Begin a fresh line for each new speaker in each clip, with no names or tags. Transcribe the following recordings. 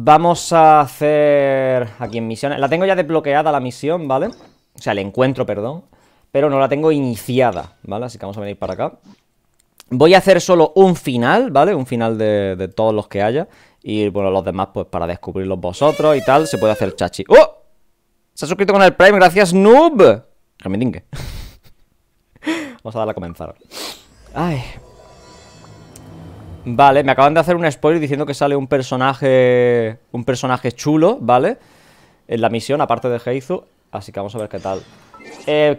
Vamos a hacer aquí en misiones. La tengo ya desbloqueada la misión, ¿vale? O sea, el encuentro, perdón. Pero no la tengo iniciada, ¿vale? Así que vamos a venir para acá. Voy a hacer solo un final, ¿vale? Un final de todos los que haya. Y bueno, los demás, pues para descubrirlos vosotros y tal, se puede hacer chachi. ¡Oh! Se ha suscrito con el Prime, gracias, noob. Remindingue. Vamos a darle a comenzar. Ay. Vale, me acaban de hacer un spoiler diciendo que sale un personaje chulo, ¿vale? En la misión, aparte de Heizu. Así que vamos a ver qué tal.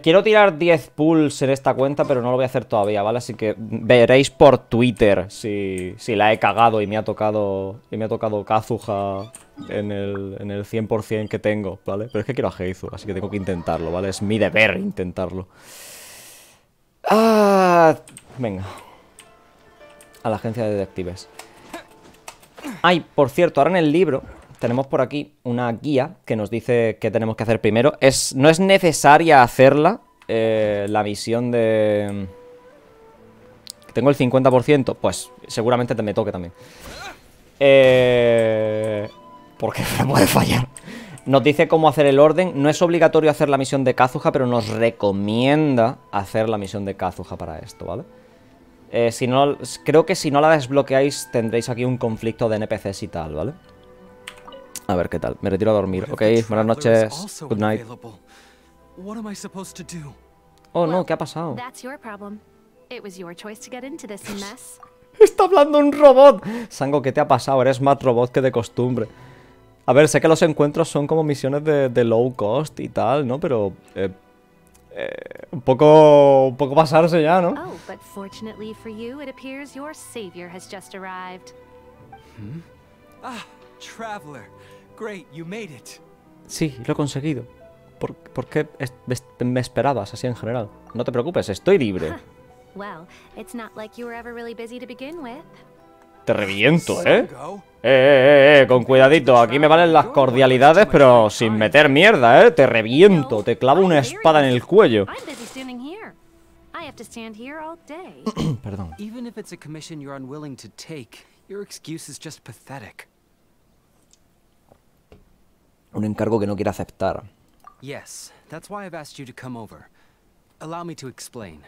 Quiero tirar 10 pulls en esta cuenta, pero no lo voy a hacer todavía, ¿vale? Así que veréis por Twitter si la he cagado y me ha tocado Kazuha en el 100% que tengo, ¿vale? Pero es que quiero a Heizu, así que tengo que intentarlo, ¿vale? Es mi deber intentarlo. Venga. A la agencia de detectives. Ay, por cierto, ahora en el libro tenemos por aquí una guía que nos dice qué tenemos que hacer primero. No es necesaria hacerla, la misión de... Tengo el 50%, pues seguramente me toque también. Porque me puede fallar. Nos dice cómo hacer el orden. No es obligatorio hacer la misión de Kazuha, pero nos recomienda hacer la misión de Kazuha para esto, ¿vale? Si no, creo que si no la desbloqueáis tendréis aquí un conflicto de NPCs y tal, ¿vale? A ver qué tal, me retiro a dormir. Ok, buenas noches, good night. Oh no, ¿qué ha pasado? Está hablando un robot. Sango, ¿qué te ha pasado? Eres más robot que de costumbre. A ver, sé que los encuentros son como misiones de low cost y tal, ¿no? Pero... un poco pasarse ya, ¿no?
Oh, but fortunately for you, it appears your savior has just arrived.
Ah, traveler. Great, you made it.
Sí, lo he conseguido. ¿Por qué me esperabas así en general? No te preocupes, estoy libre.
Well, it's not like you were ever really busy to begin with.
Te reviento, ¿eh? Con cuidadito. Aquí me valen las cordialidades, pero sin meter mierda, ¿eh? Te reviento. Te clavo una espada en el cuello. Perdón.
Even if it's a commission you're unwilling to take, your excuse is just pathetic.
Un encargo que no quiere aceptar.
Yes, that's why I've asked you to come over. Allow me to explain.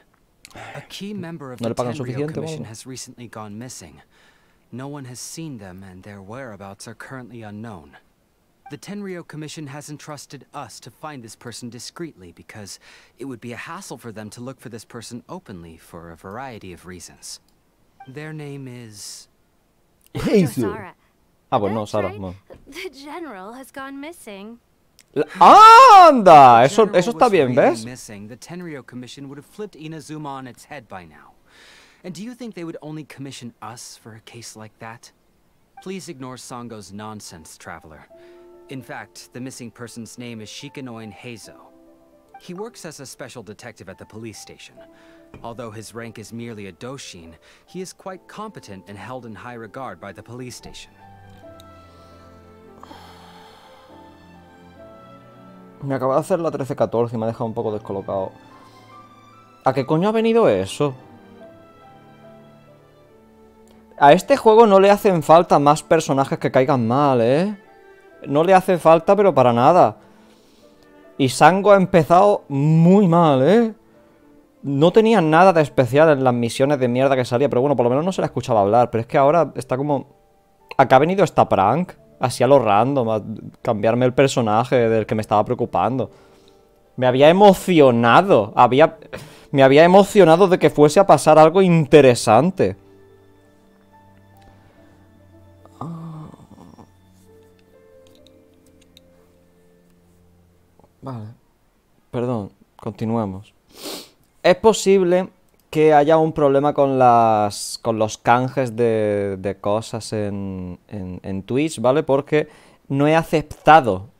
A key member of the Tenryo Commission has recently gone missing. No one has seen them, and their whereabouts are currently unknown. The Tenryo Commission has entrusted us to find this person discreetly because it would be a hassle for them to look for this person openly for a variety of reasons. Their name is...
Heizu. Ah, pues no, Sara, no.
The general has gone missing.
¡Anda! Eso está bien, ¿ves?
The Tenryo Commission would have flipped Inazuma on its head by now. And do you think they would only commission us for a case like that? Please ignore Sango's nonsense, traveler. In fact, the missing person's name is CITA Heizou. He works as a special detective at the police station. Although his rank is merely a doshin, he is quite competent and held in high regard by the police station.
Me acaba de hacer la 13-14 y me ha dejado un poco descolocado. ¿A qué coño ha venido eso? A este juego no le hacen falta más personajes que caigan mal, ¿eh? No le hace falta, pero para nada. Y Sango ha empezado muy mal, ¿eh? No tenía nada de especial en las misiones de mierda que salía, pero bueno, por lo menos no se la escuchaba hablar. Pero es que ahora está como... Acá ha venido esta prank, así a lo random, a cambiarme el personaje del que me estaba preocupando. Me había emocionado, me había emocionado de que fuese a pasar algo interesante. Vale. Perdón, continuemos. Es posible que haya un problema con los canjes de cosas en Twitch, ¿vale? Porque no he aceptado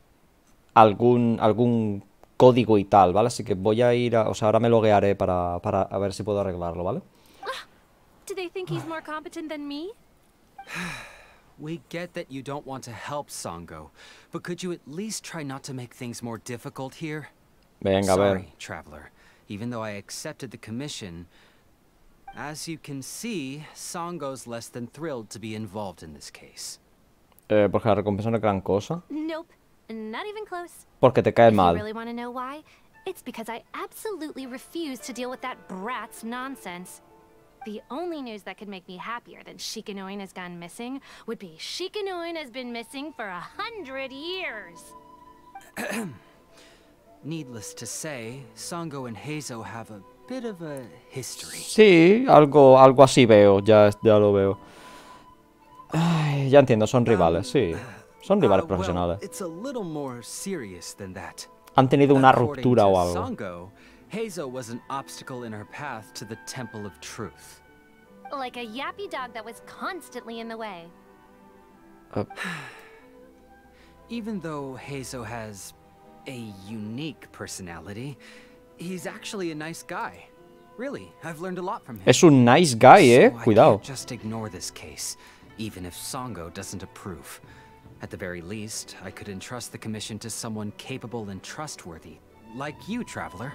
algún código y tal, ¿vale? Así que voy a ir o sea, ahora me loguearé para a ver si puedo arreglarlo, ¿vale?
Do they think he's more competent than me?
We get that you don't want to help Sango, but could you at least try not to make things more difficult here?
Venga, a ver.
Sorry, traveler. Even though I accepted the commission, as you can see, Sango's less than thrilled to be involved in this case.
Porque la recompensa no es gran cosa.
Nope, not even close.
Porque te cae
If you
mal.
really want to know why, it's because I absolutely refuse to deal with that brat's nonsense. The only news that could make me happier than Shikanoin has gone missing would be Shikanoin has been missing for 100 years.
Needless to say, Sango and Heizo have a bit of a history.
Sí, algo así veo, ya lo veo. Ay, ya entiendo, son rivales, sí. Son rivales profesionales.
Well, it's a little more serious than that.
Han tenido una
According
ruptura
to
o algo.
Sango, Heizo was an obstacle in her path to the Temple of Truth.
Like a yappy dog that was constantly in the way.
Even though Heizo has a unique personality, he's actually a nice guy. Really, I've learned a lot from him.
Es un nice guy,
So
cuidado.
I can't just ignore this case, even if Sango doesn't approve. At the very least, I could entrust the commission to someone capable and trustworthy, like you, traveler.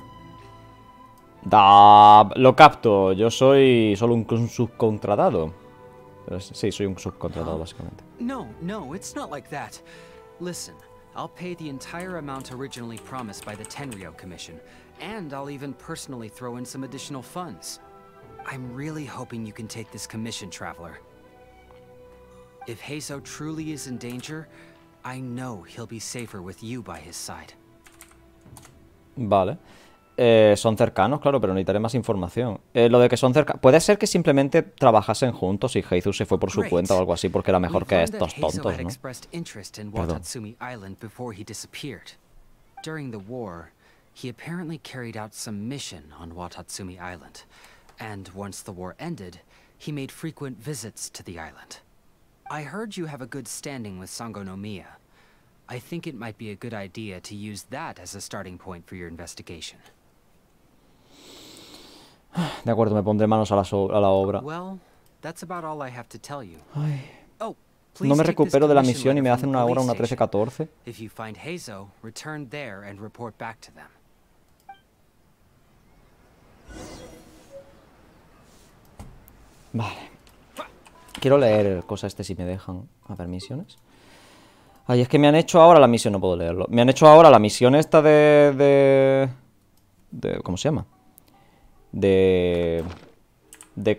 Lo capto, yo soy solo un subcontratado. Sí, soy un subcontratado, básicamente.
No, it's not like that. Listen, I'll pay the entire amount originally promised by the Tenryou Commission, and I'll even personally throw in some additional funds. I'm really hoping you can take this commission, traveler. If Heizo truly is in danger, I know he'll be safer with you by his side.
Vale. Son cercanos, claro, pero necesitaré más información. Lo de que son cercanos... Puede ser que simplemente trabajasen juntos y Heizu se fue por su cuenta o algo así porque era mejor que estos tontos, ¿no? Perdón.
During the war, he apparently carried out some mission on Watatsumi Island. And once the war ended, he made frequent visits to the island. I heard you have a good standing with Sango no Miya. I think it might be a good idea to use that as a starting point for your investigation.
De acuerdo, me pondré manos a la obra.
Well, that's about all I have to tell you.
Ay.
Oh,
No me recupero de la misión y me hacen una hora, una 13-14.
If you find Heizo, return there and report back to them.
Vale. Quiero leer cosas si me dejan. A ver, misiones. Ay, es que me han hecho ahora la misión, no puedo leerlo. Me han hecho ahora la misión esta de ¿cómo se llama? De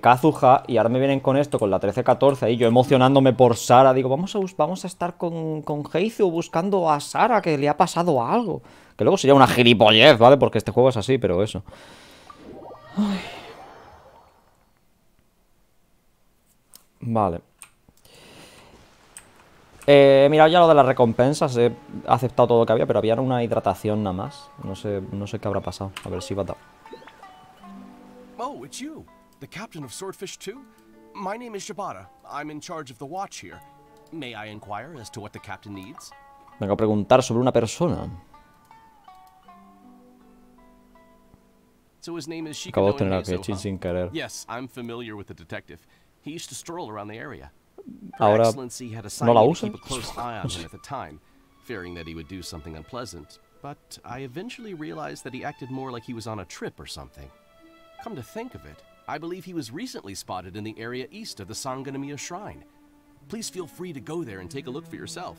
Kazuha, y ahora me vienen con esto, con la 13-14, ahí yo emocionándome por Sara. Digo, vamos a estar con Heizu buscando a Sara, que le ha pasado algo. Que luego sería una gilipollez, ¿vale? Porque este juego es así, pero eso. Ay. Vale. He mirado ya lo de las recompensas. He aceptado todo lo que había, pero había una hidratación nada más. No sé qué habrá pasado. A ver si va a dar.
Oh, it's you, the captain of Swordfish 2? My name is Shibata. I'm in charge of the watch here. May I inquire as to what the captain needs?
Vengo a preguntar sobre una persona.
So his name is
Acabo de
Shikanoin
tener
Heizo,
que sin querer.
Yes, I'm familiar with the detective. He used to stroll around the area. Her
Ahora
Excellency had
no la
assigned me to
usa.
keep a close eye on him at the time, fearing that he would do something unpleasant. But I eventually realized that he acted more like he was on a trip or something. Come to think of it, I believe he was recently spotted in the area east of the Sangonomiya Shrine. Please feel free to go there and take a look for yourself.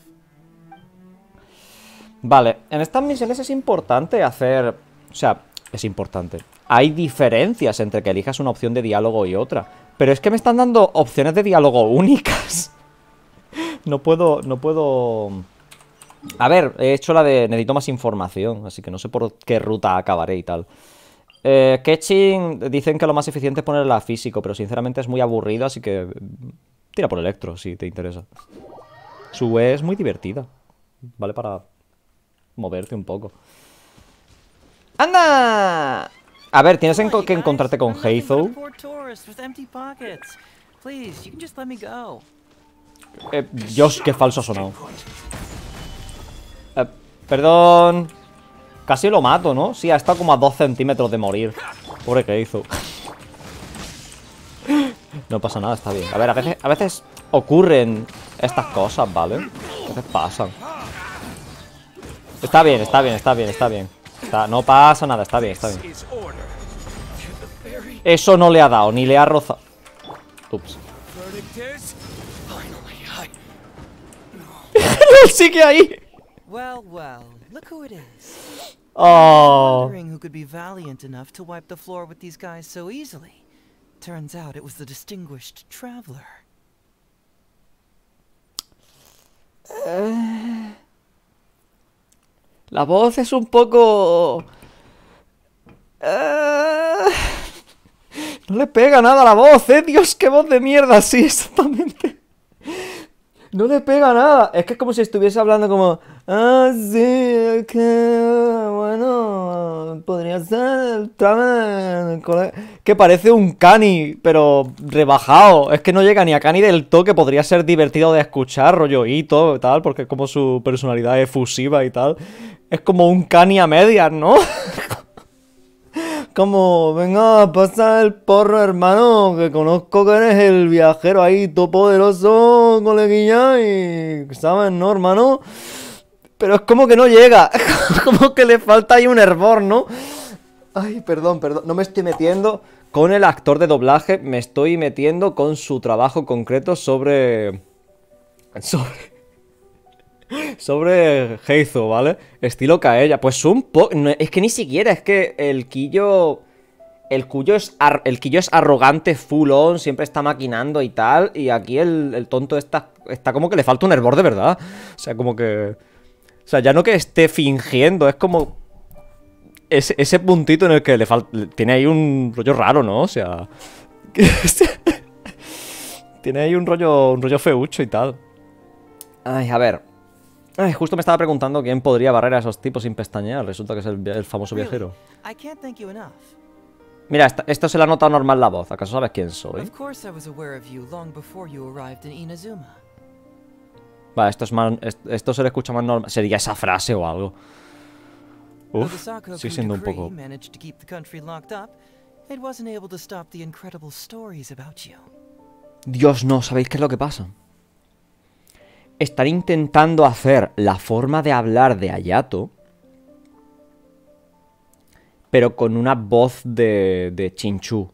Vale, en estas misiones es importante hacer... O sea, es importante. Hay diferencias entre que elijas una opción de diálogo y otra. Pero es que me están dando opciones de diálogo únicas. No puedo... A ver, he hecho la de... Necesito más información, así que no sé por qué ruta acabaré y tal. Ketchin dicen que lo más eficiente es ponerla a físico, pero sinceramente es muy aburrido, así que... Tira por electro, si te interesa. Su E es muy divertida. Vale para moverte un poco. ¡Anda! A ver, tienes que encontrarte con Heizu. Dios, qué falso ha sonado. Perdón. Casi lo mato, ¿no? Sí, ha estado como a 2 centímetros de morir. Pobre Heizu. No pasa nada, está bien. A ver, a veces ocurren estas cosas, ¿vale? A veces pasan. Está bien. No pasa nada, está bien. Eso no le ha dado, ni le ha rozado. Ups. Sigue ahí.
Well, well, look who it is.
Oh.
Wondering who could be valiant enough to wipe the floor with these guys so easily. Turns out it was the distinguished traveler.
La voz es un poco... No le pega nada a la voz, Dios, qué voz de mierda, sí, exactamente. No le pega nada. Es que es como si estuviese hablando como... Ah, sí, es que... Bueno... Podría ser el trame del colegio... Que parece un cani, pero rebajado. Es que no llega ni a cani del todo, que podría ser divertido de escuchar, rollo Itto y tal, porque como su personalidad es efusiva y tal. Es como un cani a medias, ¿no? Como, venga, pasa el porro, hermano, que conozco que eres el viajero ahí, todo poderoso, coleguilla, y... ¿sabes, no, hermano? Pero es como que no llega, como que le falta ahí un hervor, ¿no? Ay, perdón, no me estoy metiendo con el actor de doblaje, me estoy metiendo con su trabajo concreto sobre Heizou, ¿vale? Estilo Kaella. Pues un poco... Es que ni siquiera, es que el Quillo es arrogante, full on, siempre está maquinando y tal. Y aquí el tonto está como que le falta un hervor de verdad. O sea, como que... O sea, ya no que esté fingiendo, es como... Ese puntito en el que le falta... Tiene ahí un rollo raro, ¿no? O sea... Tiene ahí un rollo feucho y tal. Ay, a ver... Ay, justo me estaba preguntando quién podría barrer a esos tipos sin pestañear. Resulta que es el famoso viajero. Mira, esto se le ha notado normal la voz. ¿Acaso sabes quién soy? Vale, esto se le escucha más normal. Sería esa frase o algo. Uf, sigue siendo un poco... Dios, no, ¿sabéis qué es lo que pasa? Están intentando hacer la forma de hablar de Hayato, pero con una voz de Chinchú,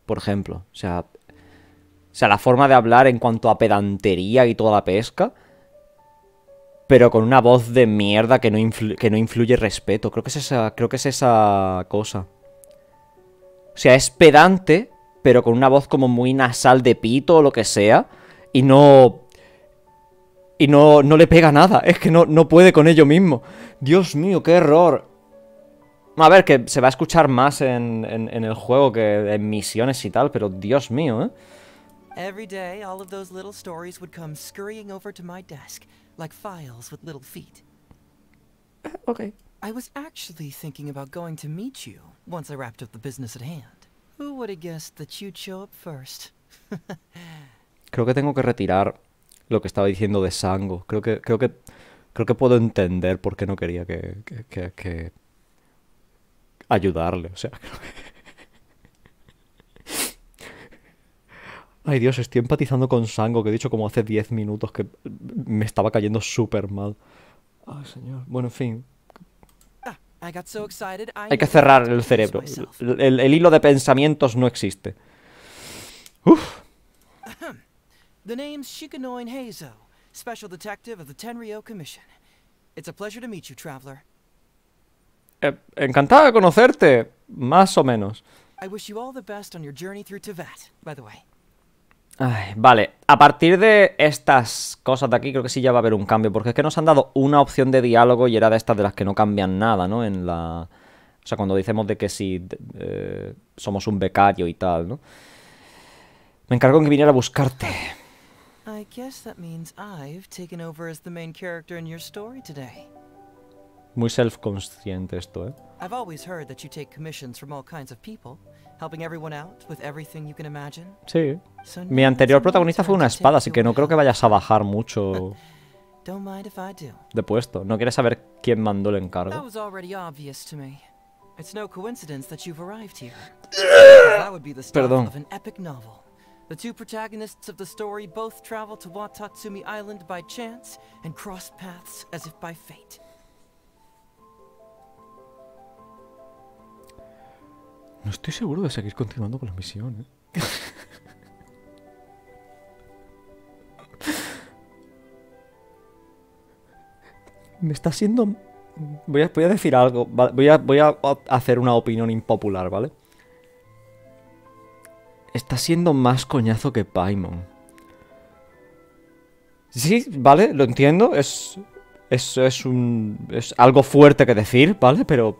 por ejemplo. O sea, la forma de hablar en cuanto a pedantería y toda la pesca, pero con una voz de mierda que no influye respeto. Creo que es esa cosa. O sea, es pedante, pero con una voz como muy nasal de pito o lo que sea, y no le pega nada. Es que no puede con ello mismo. Dios mío, qué error. A ver, que se va a escuchar más en el juego que en misiones y tal, pero Dios mío, ¿eh?
Every day, all of those little stories would come scurrying over to my desk, like files with little feet.
Okay.
I was actually thinking about going to meet you once I wrapped up the business at hand. Who would have guessed that you'd show up first?
Creo que tengo que retirar lo que estaba diciendo de Sango. Creo que puedo entender por qué no quería que ayudarle. O sea, creo que... Ay, Dios, estoy empatizando con Sango, que he dicho como hace 10 minutos que me estaba cayendo súper mal. Ay, señor. Bueno, en fin. Hay que cerrar el cerebro. El hilo de pensamientos no existe. Uf.
The name's CITA CON HEIZOU, Special Detective of the Tenryou Commission. It's a pleasure to meet you, traveler.
Encantado de conocerte, más o menos.
I wish you all the best on your journey through Tibet, by the way.
Ay, vale, a partir de estas cosas de aquí creo que sí ya va a haber un cambio, porque es que nos han dado una opción de diálogo y era de estas de las que no cambian nada, ¿no? O sea, cuando decimos de que si somos un becario y tal, ¿no? Me encargó en que viniera a buscarte.
I guess that means I've taken over as the main character in your story today.
Muy self-consciente esto, ¿eh?
I've always heard that you take commissions from all kinds of people, helping everyone out with everything you can imagine.
Sí. Mi anterior protagonista fue una espada, así que no creo que vayas a bajar mucho de puesto. ¿No quieres saber quién mandó el encargo?
That was already obvious to me. It's no coincidence that you've arrived here. That would be the start of an epic novel. The two protagonists of the story both travel to Watatsumi Island by chance and cross paths as if by fate.
No estoy seguro de seguir continuando con la misión, ¿eh? Me está siendo... Voy a decir algo, ¿vale? Voy a hacer una opinión impopular, ¿vale? Está siendo más coñazo que Paimon. Sí, vale, lo entiendo. Es algo fuerte que decir, ¿vale? Pero...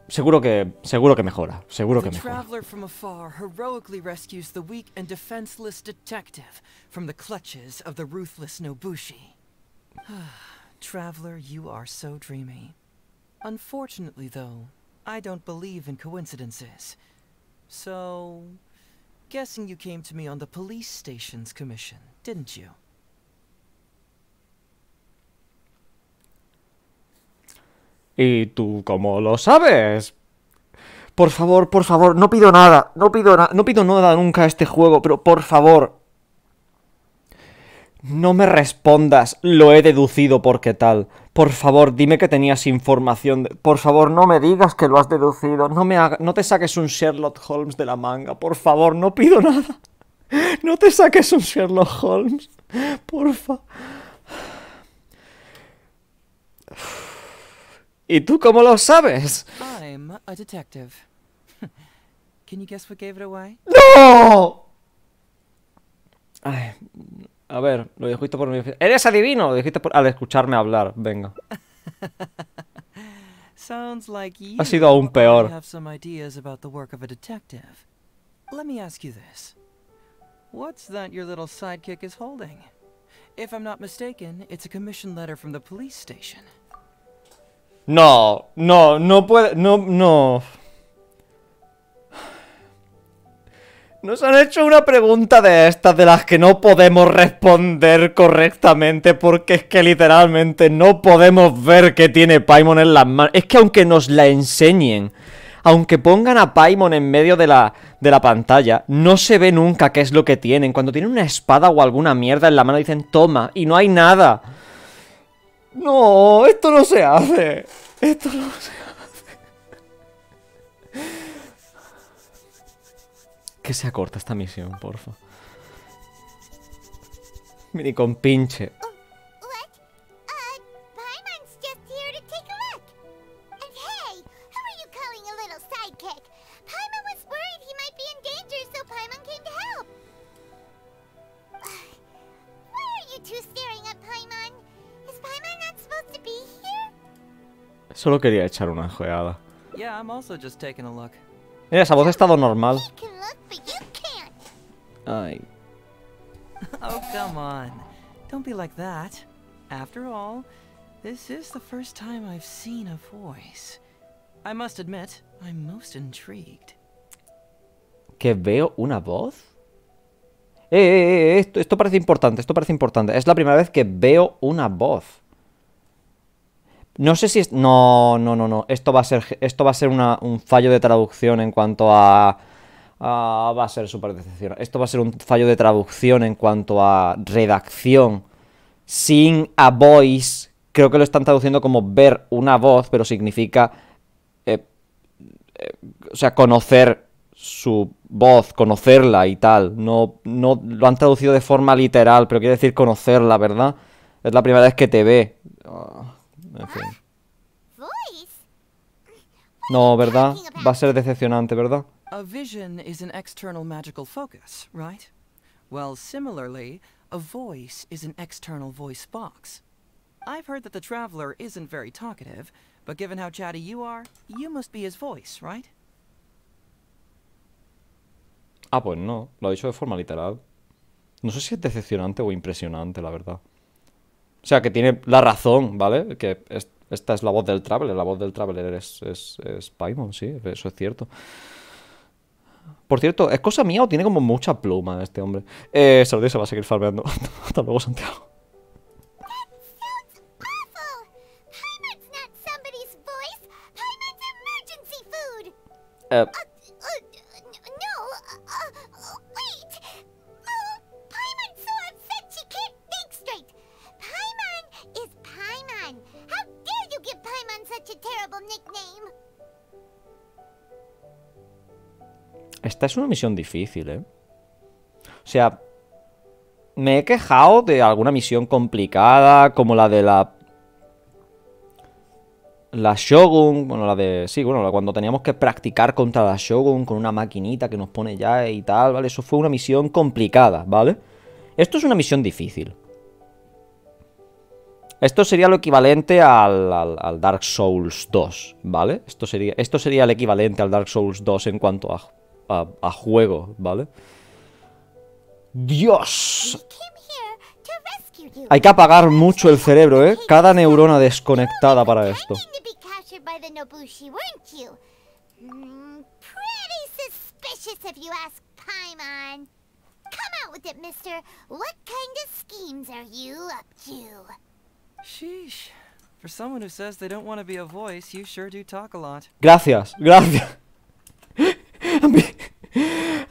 Seguro que mejora. Seguro que mejora.
Traveler from afar heroically rescues the weak and defenseless detective from the clutches of the ruthless Nobushi. Traveler, you are so dreamy. Unfortunately, though, I don't believe in coincidences. So, guessing you came to me on the police station's commission, didn't you?
¿Y tú cómo lo sabes? Por favor, no pido nada. No pido nada nunca a este juego, pero por favor. No me respondas, lo he deducido porque tal. Por favor, dime que tenías información. Por favor, no me digas que lo has deducido. No te saques un Sherlock Holmes de la manga. Por favor, no pido nada. No te saques un Sherlock Holmes. Porfa. ¿Y tú cómo lo sabes?
I'm a detective. Can you guess what gave it away?
¡No! Ay, a ver, lo dijiste por mi... ¡Eres adivino! Lo dijiste al escucharme hablar. Venga.
Sounds like you
Ha sido aún peor.
have some ideas about the work of a detective. Let me ask you this. What's that your little sidekick is holding? If I'm not mistaken, it's a commission letter from the police station.
No puede... No. Nos han hecho una pregunta de estas de las que no podemos responder correctamente porque es que literalmente no podemos ver qué tiene Paimon en las manos. Es que aunque nos la enseñen, aunque pongan a Paimon en medio de la pantalla, no se ve nunca qué es lo que tienen. Cuando tienen una espada o alguna mierda en la mano dicen toma y no hay nada. No, esto no se hace. Esto no se hace. Que se acorta esta misión, porfa. Mini con pinche.
What? Paimon's just here to take a look. And hey, who are you calling a little sidekick? Paimon was worried he might be in danger, so Paimon came to help. Why are you two staring at Paimon? Is Paimon not supposed to be here?
Solo quería echar una ojeada.
Yeah, I'm also just taking a look.
Mira, esa voz ha estado normal.
He can look, but you can't.
Ay.
Oh, come on. Don't be like that. After all, this is the first time I've seen a voice. I must admit, I'm most intrigued.
¿Que veo una voz? Esto parece importante, Es la primera vez que veo una voz. No sé si es... No. Esto va a ser un fallo de traducción en cuanto a... va a ser súper decepcionante. Esto va a ser un fallo de traducción en cuanto a redacción. Seeing a voice, creo que lo están traduciendo como ver una voz, pero significa... o sea, conocer su voz, conocerla y tal. No lo han traducido de forma literal, pero quiere decir conocerla, ¿verdad? Es la primera vez que te ve. En fin. No, ¿verdad? Va a ser decepcionante, ¿verdad?
A vision is an external magical focus, right? Well, similarly, a voice is an external voice box. I've heard that the Traveler isn't very talkative, but given how chatty you are, you must be his voice, right?
Ah, pues no, lo ha dicho de forma literal. No sé si es decepcionante o impresionante, la verdad. O sea, que tiene la razón, ¿vale? Que esta es la voz del Traveler. La voz del Traveler es Paimon, sí, eso es cierto. Por cierto, ¿es cosa mía o tiene como mucha pluma este hombre? Salud, se va a seguir farmeando. Hasta luego, Santiago. Esta es una misión difícil, ¿eh? sea, me he quejado de alguna misión complicada, como la de la Shogun, bueno, la de... Sí, bueno, cuando teníamos que practicar contra la Shogun con una maquinita que nos pone ya y tal, ¿vale? Eso fue una misión complicada, ¿vale? Esto es una misión difícil. Esto sería lo equivalente al Dark Souls 2, ¿vale? Esto sería el equivalente al Dark Souls 2 en cuanto a juego, ¿vale? ¡Dios! Hay que apagar mucho el cerebro, ¿eh? Cada neurona desconectada para esto.
Sheesh. For someone who says they don't want to be a voice, you sure do talk a lot.
Gracias, gracias.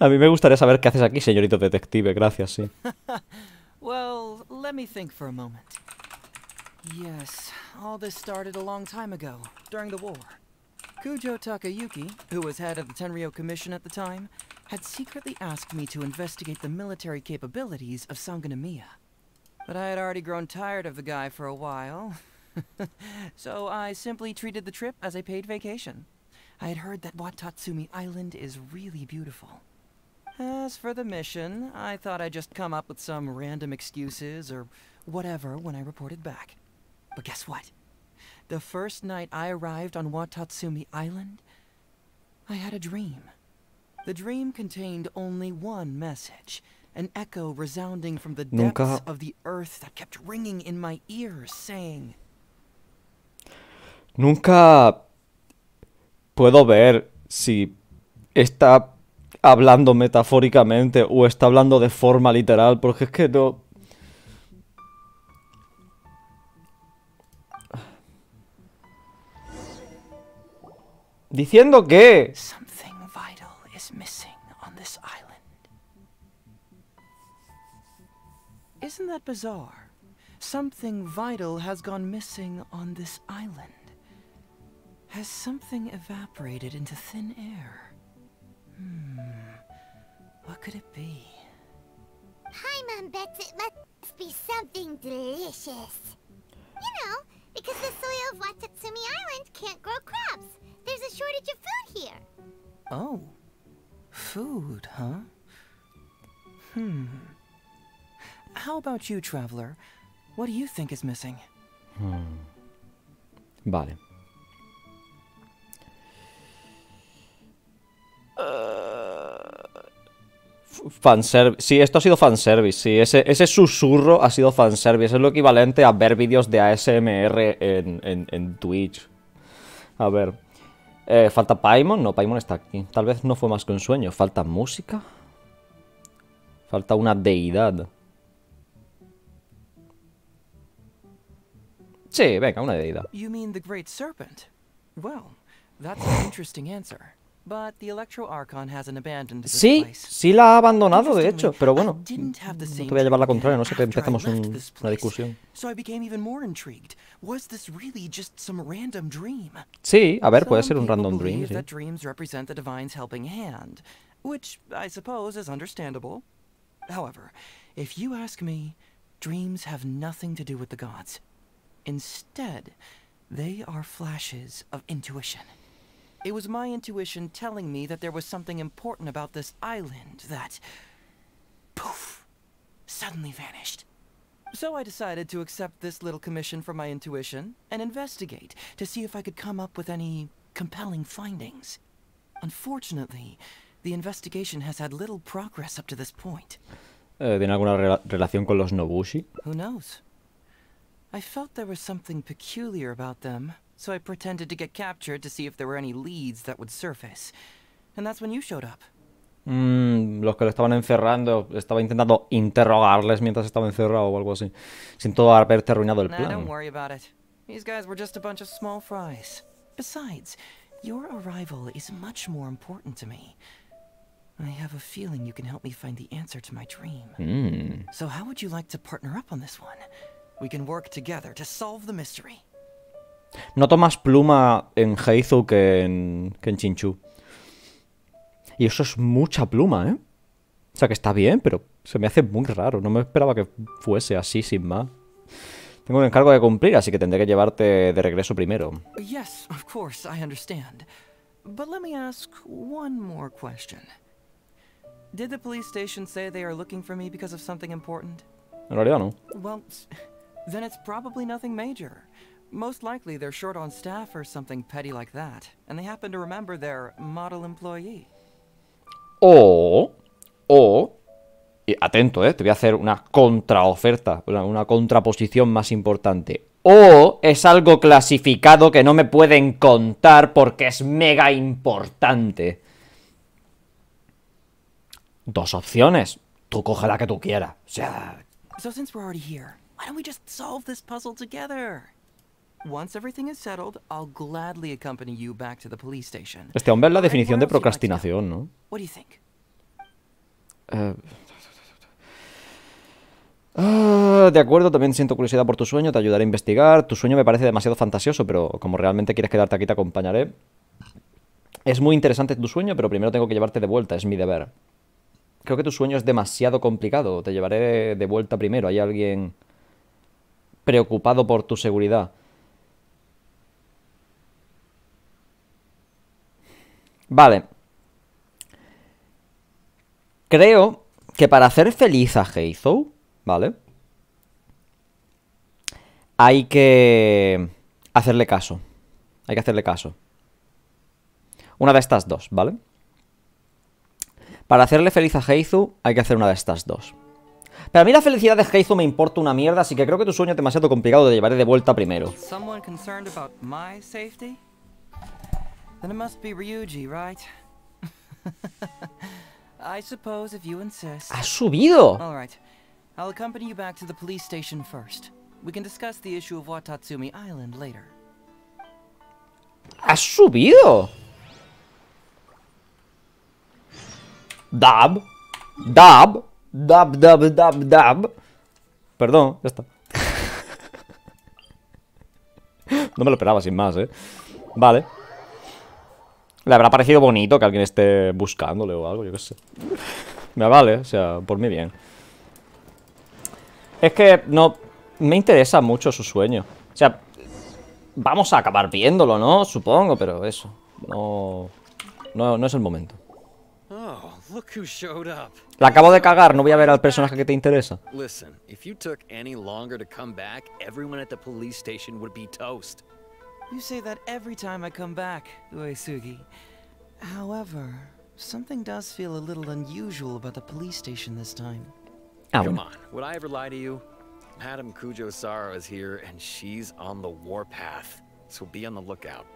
A mí me gustaría saber qué haces aquí, señorito detective. Gracias, sí.
Well, let me think for a moment. Yes, all this started a long time ago, during the war. Kujo Takayuki, who was head of the Tenryo Commission at the time, had secretly asked me to investigate the military capabilities of Sangonomiya. But I had already grown tired of the guy for a while, so I simply treated the trip as a paid vacation. I had heard that Watatsumi Island is really beautiful. As for the mission, I thought I'd just come up with some random excuses or whatever when I reported back. But guess what? The first night I arrived on Watatsumi Island, I had a dream. The dream contained only one message. An echo resounding from the depths of the earth that kept ringing in my ears, saying...
Nunca puedo ver si está hablando metafóricamente o está hablando de forma literal, porque es que no... ¿Diciendo qué?
Something vital is missing on this island. Isn't that bizarre? Something vital has gone missing on this island. Has something evaporated into thin air? What could it be?
Paimon bets it must be something delicious. You know, because the soil of Watatsumi Island can't grow crops. There's a shortage of food here.
Oh. Food, huh? How about you, traveler? What do you think is missing?
Vale. Fanservice. Sí, esto ha sido fanservice. Sí, ese susurro ha sido fanservice. Es lo equivalente a ver vídeos de ASMR en Twitch. A ver. ¿Falta Paimon? No, Paimon está aquí. Tal vez no fue más que un sueño. ¿Falta música? Falta una deidad. Sí, venga, una deidad.
You mean the Great Serpent? Well, that's an interesting answer. But the Electro Archon hasn't abandoned this place.
Sí la ha abandonado, de hecho. Pero bueno, no te voy a llevar la contraria, no sé que empezamos una discusión.
So I became even more intrigued. Was this really just some random dream?
Sí, a ver, puede ser un random dream. Sí.
That dreams represent the divine's helping hand, which I suppose is understandable. However, if you ask me, dreams have nothing to do with the gods. Instead, they are flashes of intuition. It was my intuition telling me that there was something important about this island that, poof, suddenly vanished. So I decided to accept this little commission from my intuition and investigate to see if I could come up with any compelling findings. Unfortunately, the investigation has had little progress up to this point.
¿Tiene alguna relación con los Nobushi?
Who knows? I felt there was something peculiar about them, so I pretended to get captured to see if there were any leads that would surface. And that's when you showed up.
Los que lo estaban encerrando, estaba intentando interrogarles mientras estaba encerrado o algo así. Siento haberte arruinado el plan.
Don't worry about it. These guys were just a bunch of small fries. Besides, your arrival is much more important to me. I have a feeling you can help me find the answer to my dream. So how would you like to partner up on this one? We can work together to solve the mystery.
Noto más pluma en Heizou que en Chinchu. Y eso es mucha pluma, ¿eh? sea que está bien, pero se me hace muy raro. No me esperaba que fuese así, sin más. Tengo un encargo de cumplir, así que tendré que llevarte de regreso primero.
Yes, of course, I understand. But let me ask one more question. Did the police station say they are looking for me because of something important?
En realidad no.
Well, then it's probably nothing major. Most likely they're short on staff or something petty like that, and they happen to remember their model employee.
O, y atento, te voy a hacer una contraoferta, una contraposición más importante. O es algo clasificado que no me pueden contar porque es mega importante. Dos opciones. Tú coge la que tú quieras. O sea...
So since we're already here, why don't we just solve this puzzle together? Once everything is settled, I'll gladly accompany you back to the police station.
Este hombre es la definición de procrastinación, ¿no?
What do you think?
De acuerdo, también siento curiosidad por tu sueño, te ayudaré a investigar. Tu sueño me parece demasiado fantasioso, pero como realmente quieres quedarte aquí te acompañaré. Es muy interesante tu sueño, pero primero tengo que llevarte de vuelta, es mi deber. Creo que tu sueño es demasiado complicado, te llevaré de vuelta primero. Hay alguien preocupado por tu seguridad. Vale. Creo que para hacer feliz a Heizou, ¿vale? Hay que hacerle caso. Hay que hacerle caso. Una de estas dos, ¿vale? Para hacerle feliz a Heizou hay que hacer una de estas dos. Pero a mí la felicidad de Heizou me importa una mierda, así que creo que tu sueño es demasiado complicado, te llevaré de vuelta primero.
Someone concerned about my safety? Then it must be Ryuji, right? I suppose if you insist.
¡Has subido!
All right. I'll accompany you back to the police station first. We can discuss the issue of Watatsumi Island later.
¡Has subido! Dab. Dab. Dab, dab, dab, dab. Perdón, ya está. No me lo esperaba sin más, Vale. Le habrá parecido bonito que alguien esté buscándole o algo, yo qué sé. Me vale, o sea, por mí bien. Es que no me interesa mucho su sueño. O sea, vamos a acabar viéndolo, ¿no? Supongo, pero eso. No es el momento. La acabo de cagar, no voy a ver al personaje que te interesa.
Listen, if you took any longer to come back, everyone at the police station would be toast.
You say that every time I come back, Uesugi. However, something does feel a little unusual about the police station this time.
Come on, would I ever lie to you? Madame Kujo-Sara is here, and she's on the warpath. So be on the lookout.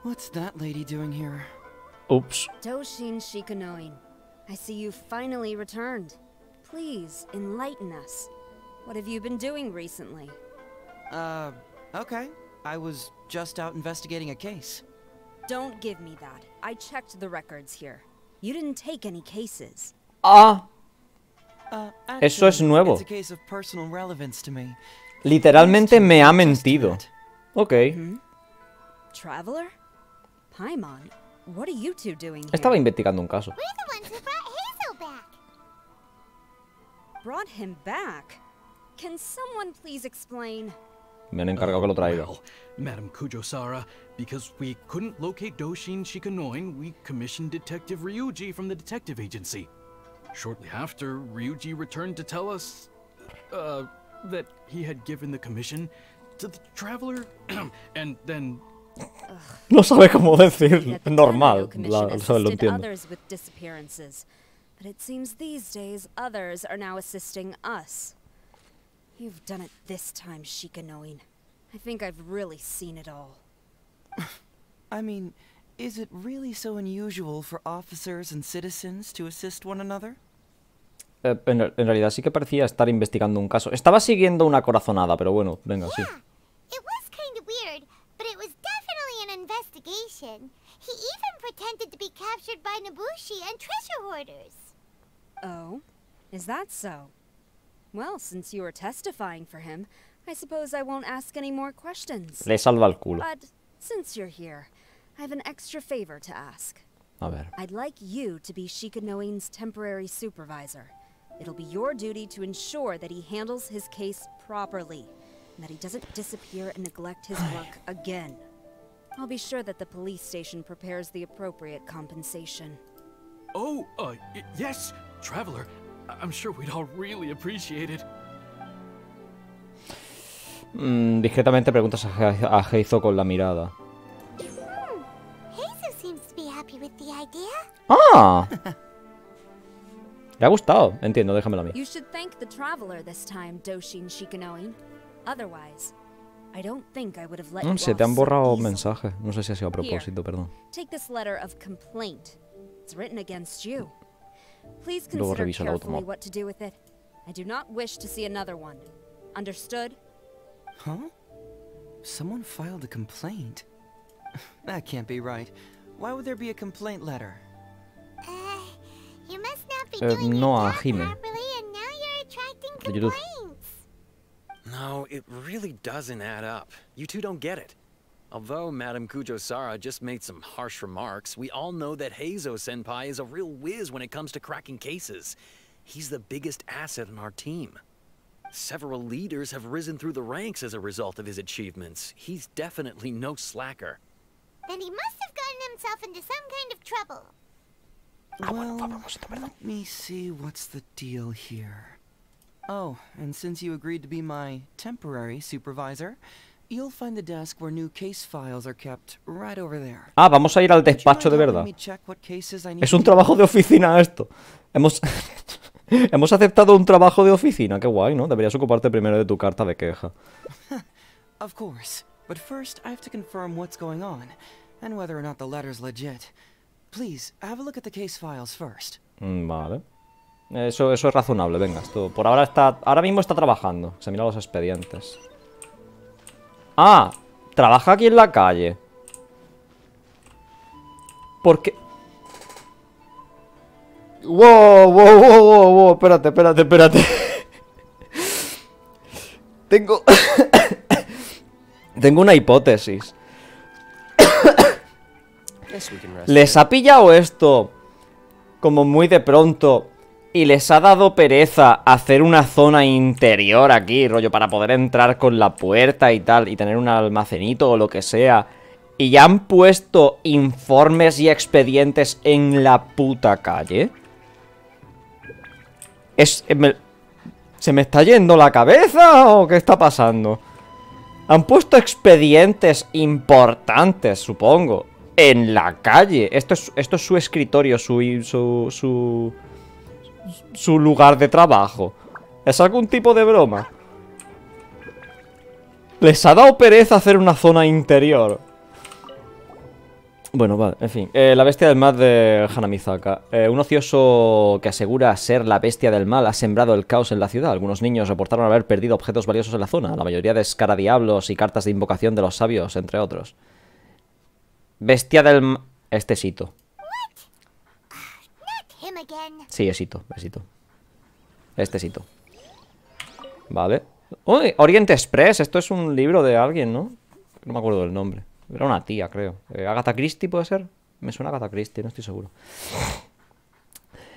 What's that lady doing here?
Oops.
Doshin Shikanoin, I see you finally returned. Please, enlighten us. What have you been doing recently?
Okay. I was just out investigating a case.
Don't give me that. I checked the records here. You didn't take any cases.
Ah.
Actually,
eso es nuevo.
It's a case of personal relevance to me.
Literalmente me ha mentido. Ok.
Traveler? Paimon, what are you two doing here?
Estaba investigando un caso.
We're the ones who brought Hazel back.
Brought him back? Can someone please explain?
Me han encargado que lo traiga.
Well, Madame Kujo-Sara, because we couldn't locate Doshin Shikanoin, we commissioned Detective Ryuji from the detective agency. Shortly after, Ryuji returned to tell us, that he had given the commission to the traveler, and then...
No sabe cómo decir, normal, lo entiendo.
Others with disappearances, but it seems these days others are now assisting us. You've done it this time, Shikanoin. I think I've really seen it all.
I mean, is it really so unusual for officers and citizens to assist one another?
En realidad sí que parecía estar investigando un caso. Estaba siguiendo una corazonada, pero bueno, venga, sí.
It was kind of weird, but it was definitely an investigation. He even pretended to be captured by Nobushi and treasure hoarders.
Oh? Is that so? Well, since you were testifying for him, I suppose I won't ask any more questions.
Le salva el culo.
But since you're here, I have an extra favor to ask.
A ver.
I'd like you to be Shikanoin's temporary supervisor. It'll be your duty to ensure that he handles his case properly, and that he doesn't disappear and neglect his work again. I'll be sure that the police station prepares the appropriate compensation.
Oh, yes, Traveler. I'm sure we'd all really appreciate it.
Discretamente preguntas a Heizou con la mirada.
Heizou seems to be happy with the idea.
¡Ah! Le ha gustado. Entiendo, déjamelo a mí.
You should thank the Traveler this time, Doshin Shikanoin. Otherwise, I don't think I would have let you
Se
off
te han
so
borrado
easily.
mensajes. No sé si ha sido a propósito, perdón.
Take this letter of complaint. It's written against you. Please
Luego
consider
reviso el
carefully
automóvil.
what to do with it. I do not wish to see another one. Understood?
Huh? Someone filed a complaint? That can't be right. Why would there be a complaint letter?
You must not be doing
no,
your
a
job
Jime.
properly, and now you're attracting
De YouTube.
complaints.
No, it really doesn't add up. You two don't get it. Although Madame Kujo-Sara just made some harsh remarks, we all know that Heizou-senpai is a real whiz when it comes to cracking cases. He's the biggest asset in our team. Several leaders have risen through the ranks as a result of his achievements. He's definitely no slacker.
Then he must have gotten himself into some kind of trouble.
Well, let me see what's the deal here. Oh, and since you agreed to be my temporary supervisor, you'll find the desk where new case files are kept right over there.
Ah, vamos a ir al despacho de verdad. Es un trabajo de oficina esto. Hemos aceptado un trabajo de oficina. Qué guay, ¿no? Deberías ocuparte primero de tu carta de queja.
Of course, but first I have to confirm what's going on and whether or not the letter's legit. Please, have a look at the case files first.
Vale. Eso es razonable, venga. Esto por ahora mismo está trabajando. Se mira los expedientes. Ah, trabaja aquí en la calle. ¿Por qué? Wow. Espérate. Tengo una hipótesis. ¿Les ha pillado esto como muy de pronto y les ha dado pereza hacer una zona interior aquí, rollo, para poder entrar con la puerta y tal, y tener un almacenito o lo que sea, y ya han puesto informes y expedientes en la puta calle? ¿Se me está yendo la cabeza o qué está pasando? Han puesto expedientes importantes, supongo, en la calle. Esto es su escritorio, su lugar de trabajo. ¿Es algún tipo de broma? Les ha dado pereza hacer una zona interior. Bueno, vale, en fin. La bestia del mal de Hanamizaka. Un ocioso que asegura ser la bestia del mal ha sembrado el caos en la ciudad. Algunos niños reportaron haber perdido objetos valiosos en la zona. La mayoría de escaradiablos y cartas de invocación de los sabios, entre otros. Bestia del... Este es Itto. Sí, es Itto, Este es Itto. Vale. Uy, Orient Express. Esto es un libro de alguien, ¿no? No me acuerdo del nombre. Era una tía, creo. ¿Agatha Christie puede ser? Me suena a Agatha Christie, no estoy seguro.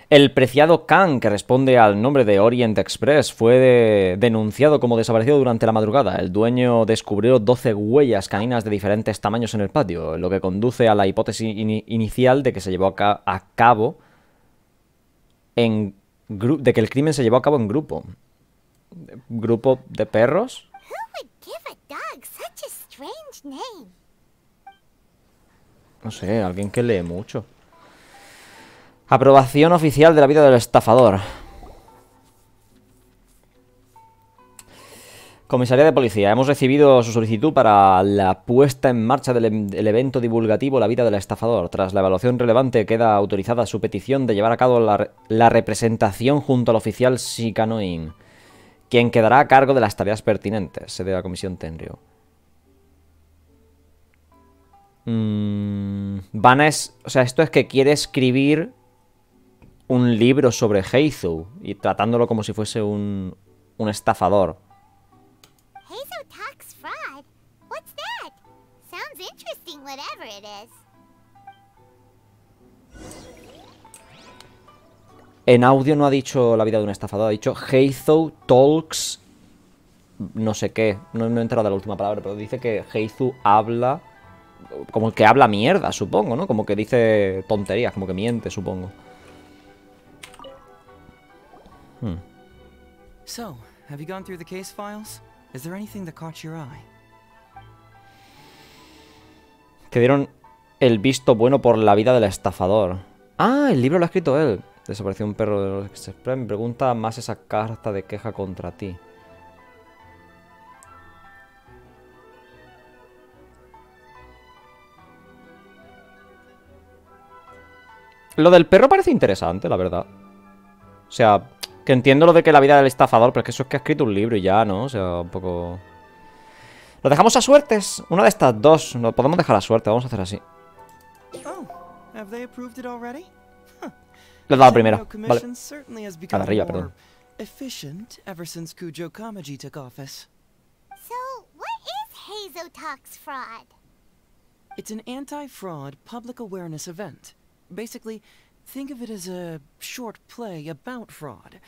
El preciado Khan, que responde al nombre de Orient Express, fue denunciado como desaparecido durante la madrugada. El dueño descubrió 12 huellas caninas de diferentes tamaños en el patio, lo que conduce a la hipótesis inicial de que se llevó a cabo de que el crimen se llevó a cabo en grupo. ¿Grupo de perros? No sé, alguien que lee mucho. Aprobación oficial de la vida del estafador. Comisaría de Policía. Hemos recibido su solicitud para la puesta en marcha del evento divulgativo La vida del estafador. Tras la evaluación relevante, queda autorizada su petición de llevar a cabo la representación junto al oficial Shikanoin, quien quedará a cargo de las tareas pertinentes. Sede de la Comisión Tenryo. O sea, esto es que quiere escribir un libro sobre Heizou y tratándolo como si fuese un estafador.
Heizou talks fraud. What's that? Sounds interesting, whatever it is.
En audio no ha dicho la vida de un estafador, ha dicho Heizou talks no sé qué. No me he enterado de la última palabra, pero dice que Heizou habla... Como que habla mierda, supongo, ¿no? Como que dice tonterías, como que miente, supongo.
So, have you gone through the case files? Is there anything that caught your eye?
Que dieron el visto bueno por la vida del estafador. Ah, el libro lo ha escrito él. Desapareció un perro de los Express. Me pregunta más esa carta de queja contra ti. Lo del perro parece interesante, la verdad. O sea, que entiendo lo de que la vida del estafador, pero es que eso es que ha escrito un libro y ya, ¿no? O sea, un poco... ¿Lo dejamos a suertes? Una de estas dos. Lo podemos dejar a suerte, vamos a hacer así. Le he dado primero, vale. A la arriba, perdón.
HOLA Talks Fraud?
It's an anti-fraud public awareness event. Basically, think of it as a short play about fraud.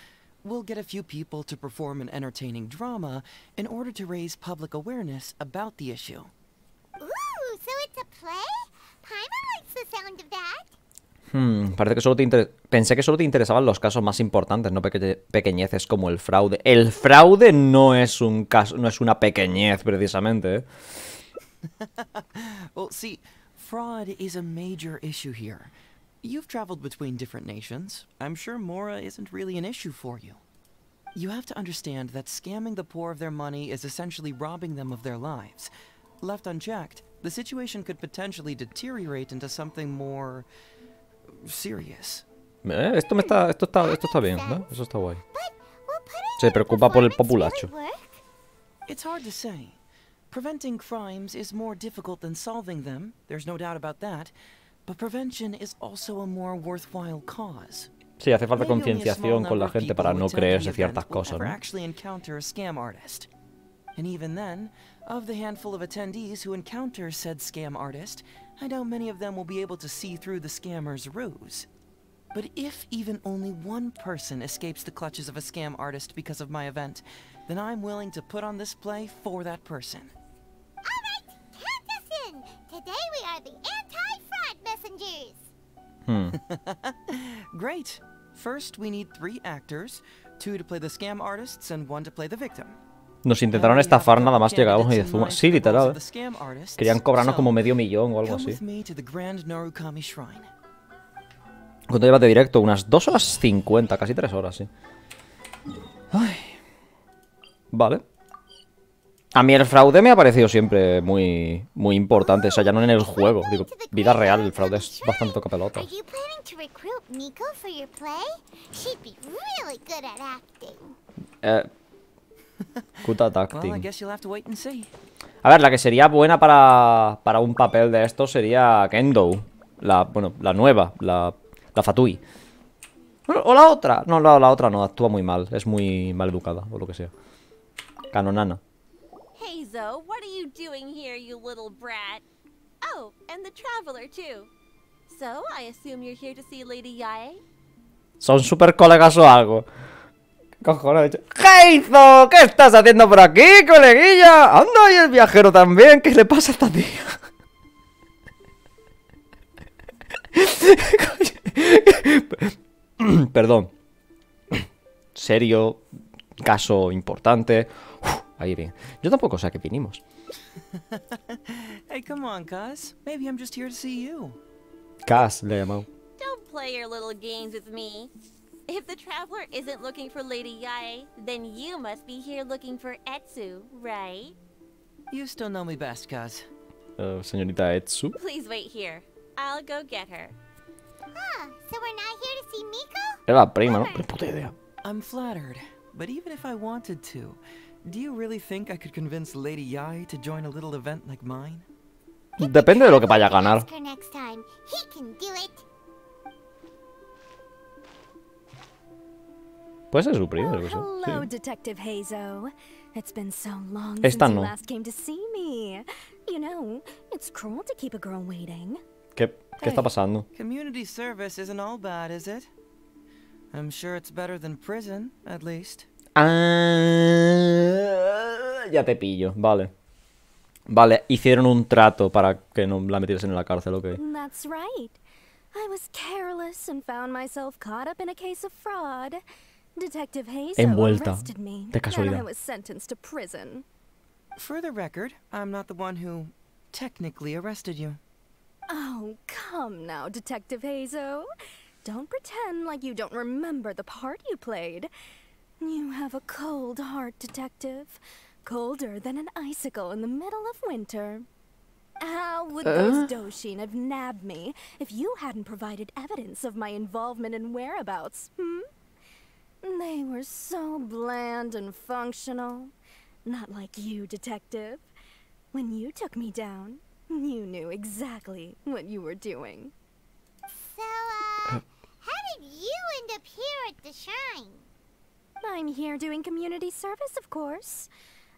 We'll get a few people to perform an entertaining drama in order to raise public awareness about the issue.
Ooh, so it's a play? Paimon likes the sound of that.
Parece que solo pensé que solo te interesaban los casos más importantes, no pequeñeces como el fraude. El fraude no es un caso, no es una pequeñez precisamente, ¿eh?
Well, see, fraud is a major issue here. You've traveled between different nations. I'm sure Mora isn't really an issue for you. You have to understand that scamming the poor of their money is essentially robbing them of their lives. Left unchecked, the situation could potentially deteriorate into something more serious.
Esto está bien, ¿no? Eso está guay. Se preocupa por el populacho.
It's hard to say. Preventing crimes is more difficult than solving them, there's no doubt about that, but prevention is also a more worthwhile cause.
Sí, hace falta concienciación con la gente para no creerse ciertas cosas, ¿no?
And even then, of the handful of attendees who encounter said scam artist, I doubt many of them will be able to see through the scammer's ruse. But if even only one person escapes the clutches of a scam artist because of my event, then I'm willing to put on this play for that person.
Alright, count us in! Today we are the anti-fraud messengers!
Great! First, we need 3 actors, 2 to play the scam artists and 1 to play the victim.
Nos intentaron estafar nada más llegamos y de Zuma. Sí, literal. Querían cobrarnos como $500,000 o algo así. ¿Cuánto llevas de directo? Unas 2 horas 50, casi 3 horas, sí. Ay. Vale. A mí el fraude me ha parecido siempre muy importante. O sea, ya no en el juego. Digo, vida real, el fraude es bastante tocapelotas. Good at acting. A ver, la que sería buena para un papel de esto sería Kendo. Bueno, la nueva, la Fatui. Bueno, o la otra. No, la otra no, actúa muy mal. Es muy mal educada, o lo que sea. Canonana.
Heizou, what are you doing here, you little brat? Oh, and the traveler too. So, I assume you're here to see Lady Yae?
Son super colegas o algo. ¿Qué cojones? ¡Heizou! ¿Qué estás haciendo por aquí, coleguilla? ¡Anda! Y el viajero también. ¿Qué le pasa a esta tía? Perdón. Serio. Caso importante. Ahí bien. Yo tampoco sé a qué vinimos.
Hey, come on, Kaz. Maybe I'm just here to see you.
Kaz le he llamado.
Don't play your little games with me. If the traveler isn't looking for Lady Yae, then you must be here looking for Etsu, right?
You still know me best, Kaz.
Señorita Etsu.
Please wait here. I'll go get her.
So we're not here to see Miko?
Era la prima, ¿no? Pero puta idea.
I'm flattered, but even if I wanted to, do you really think I could convince Lady Yae to join a little event like mine?
Depende de lo que vaya a ganar. Puede ser su prima,
Hello, Detective Heizou. It's been so long
since
you last came to see me. You know, it's cruel to keep a girl waiting.
¿Qué está pasando?
Community service isn't all bad, is it? I'm sure it's better than prison, at least.
Ah, ya te pillo, vale. Vale, hicieron un trato para que no la metiesen en la cárcel, ok.
That's right. I was careless and found myself caught up in a case of fraud. Detective Heizo arrested me, and I was sentenced to prison.
For the record, I'm not the one who technically arrested you.
Oh, come now, Detective Heizo. Don't pretend like you don't remember the part you played. You have a cold heart, Detective. Colder than an icicle in the middle of winter. How would those Doshin have nabbed me if you hadn't provided evidence of my involvement and whereabouts, They were so bland and functional. Not like you, Detective. When you took me down, you knew exactly what you were doing.
So, how did you end up here at the shrine?
I'm here doing community service, of course.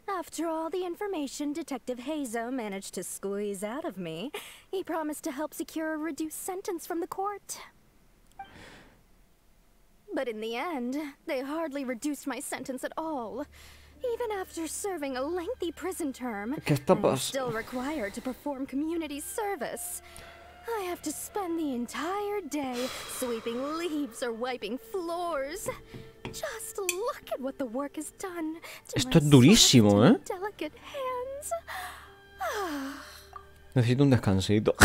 After all the information Detective Heizo managed to squeeze out of me, he promised to help secure a reduced sentence from the court. But in the end, they hardly reduced my sentence at all. Even after serving a lengthy prison term, I'm still required to perform community service. I have to spend the entire day sweeping leaves or wiping floors. Just look at what the work has done to
Esto es durísimo, ¿eh?
Delicate hands.
Necesito un descansito.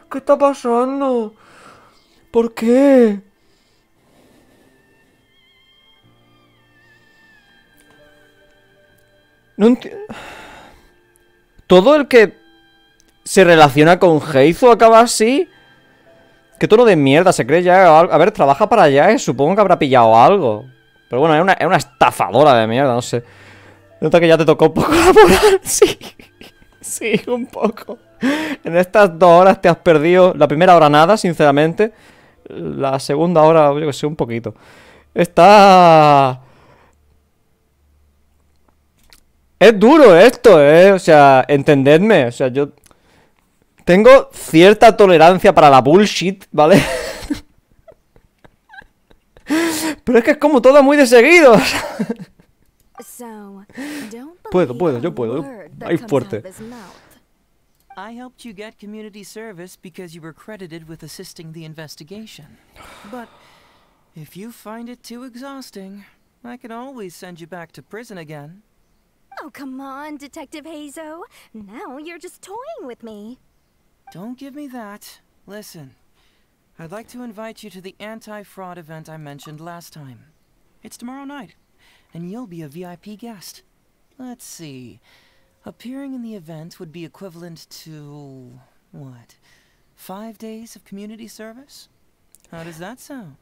¿Qué está pasando? ¿Por qué? No entiendo. Todo el que se relaciona con Heizo acaba así. Qué tono de mierda, se cree ya. A ver, trabaja para allá, supongo que habrá pillado algo. Pero bueno, es una estafadora de mierda, no sé. Nota que ya te tocó un poco laboral. Sí, sí, un poco. En estas 2 horas te has perdido. La primera hora nada, sinceramente. La segunda hora, yo que sé, un poquito. Está... Es duro esto, o sea, entendedme. O sea, yo tengo cierta tolerancia para la bullshit, ¿vale? Pero es que es como todo muy de seguido. Yo puedo. Ahí fuerte.
I helped you get community service because you were credited with assisting the investigation. But if you find it too exhausting, I can always send you back to prison again.
Oh, come on, Detective Heizo. Now you're just toying with me.
Don't give me that. Listen, I'd like to invite you to the anti-fraud event I mentioned last time. It's tomorrow night, and you'll be a VIP guest. Let's see. Appearing in the event would be equivalent to... what? 5 days of community service? How does that sound?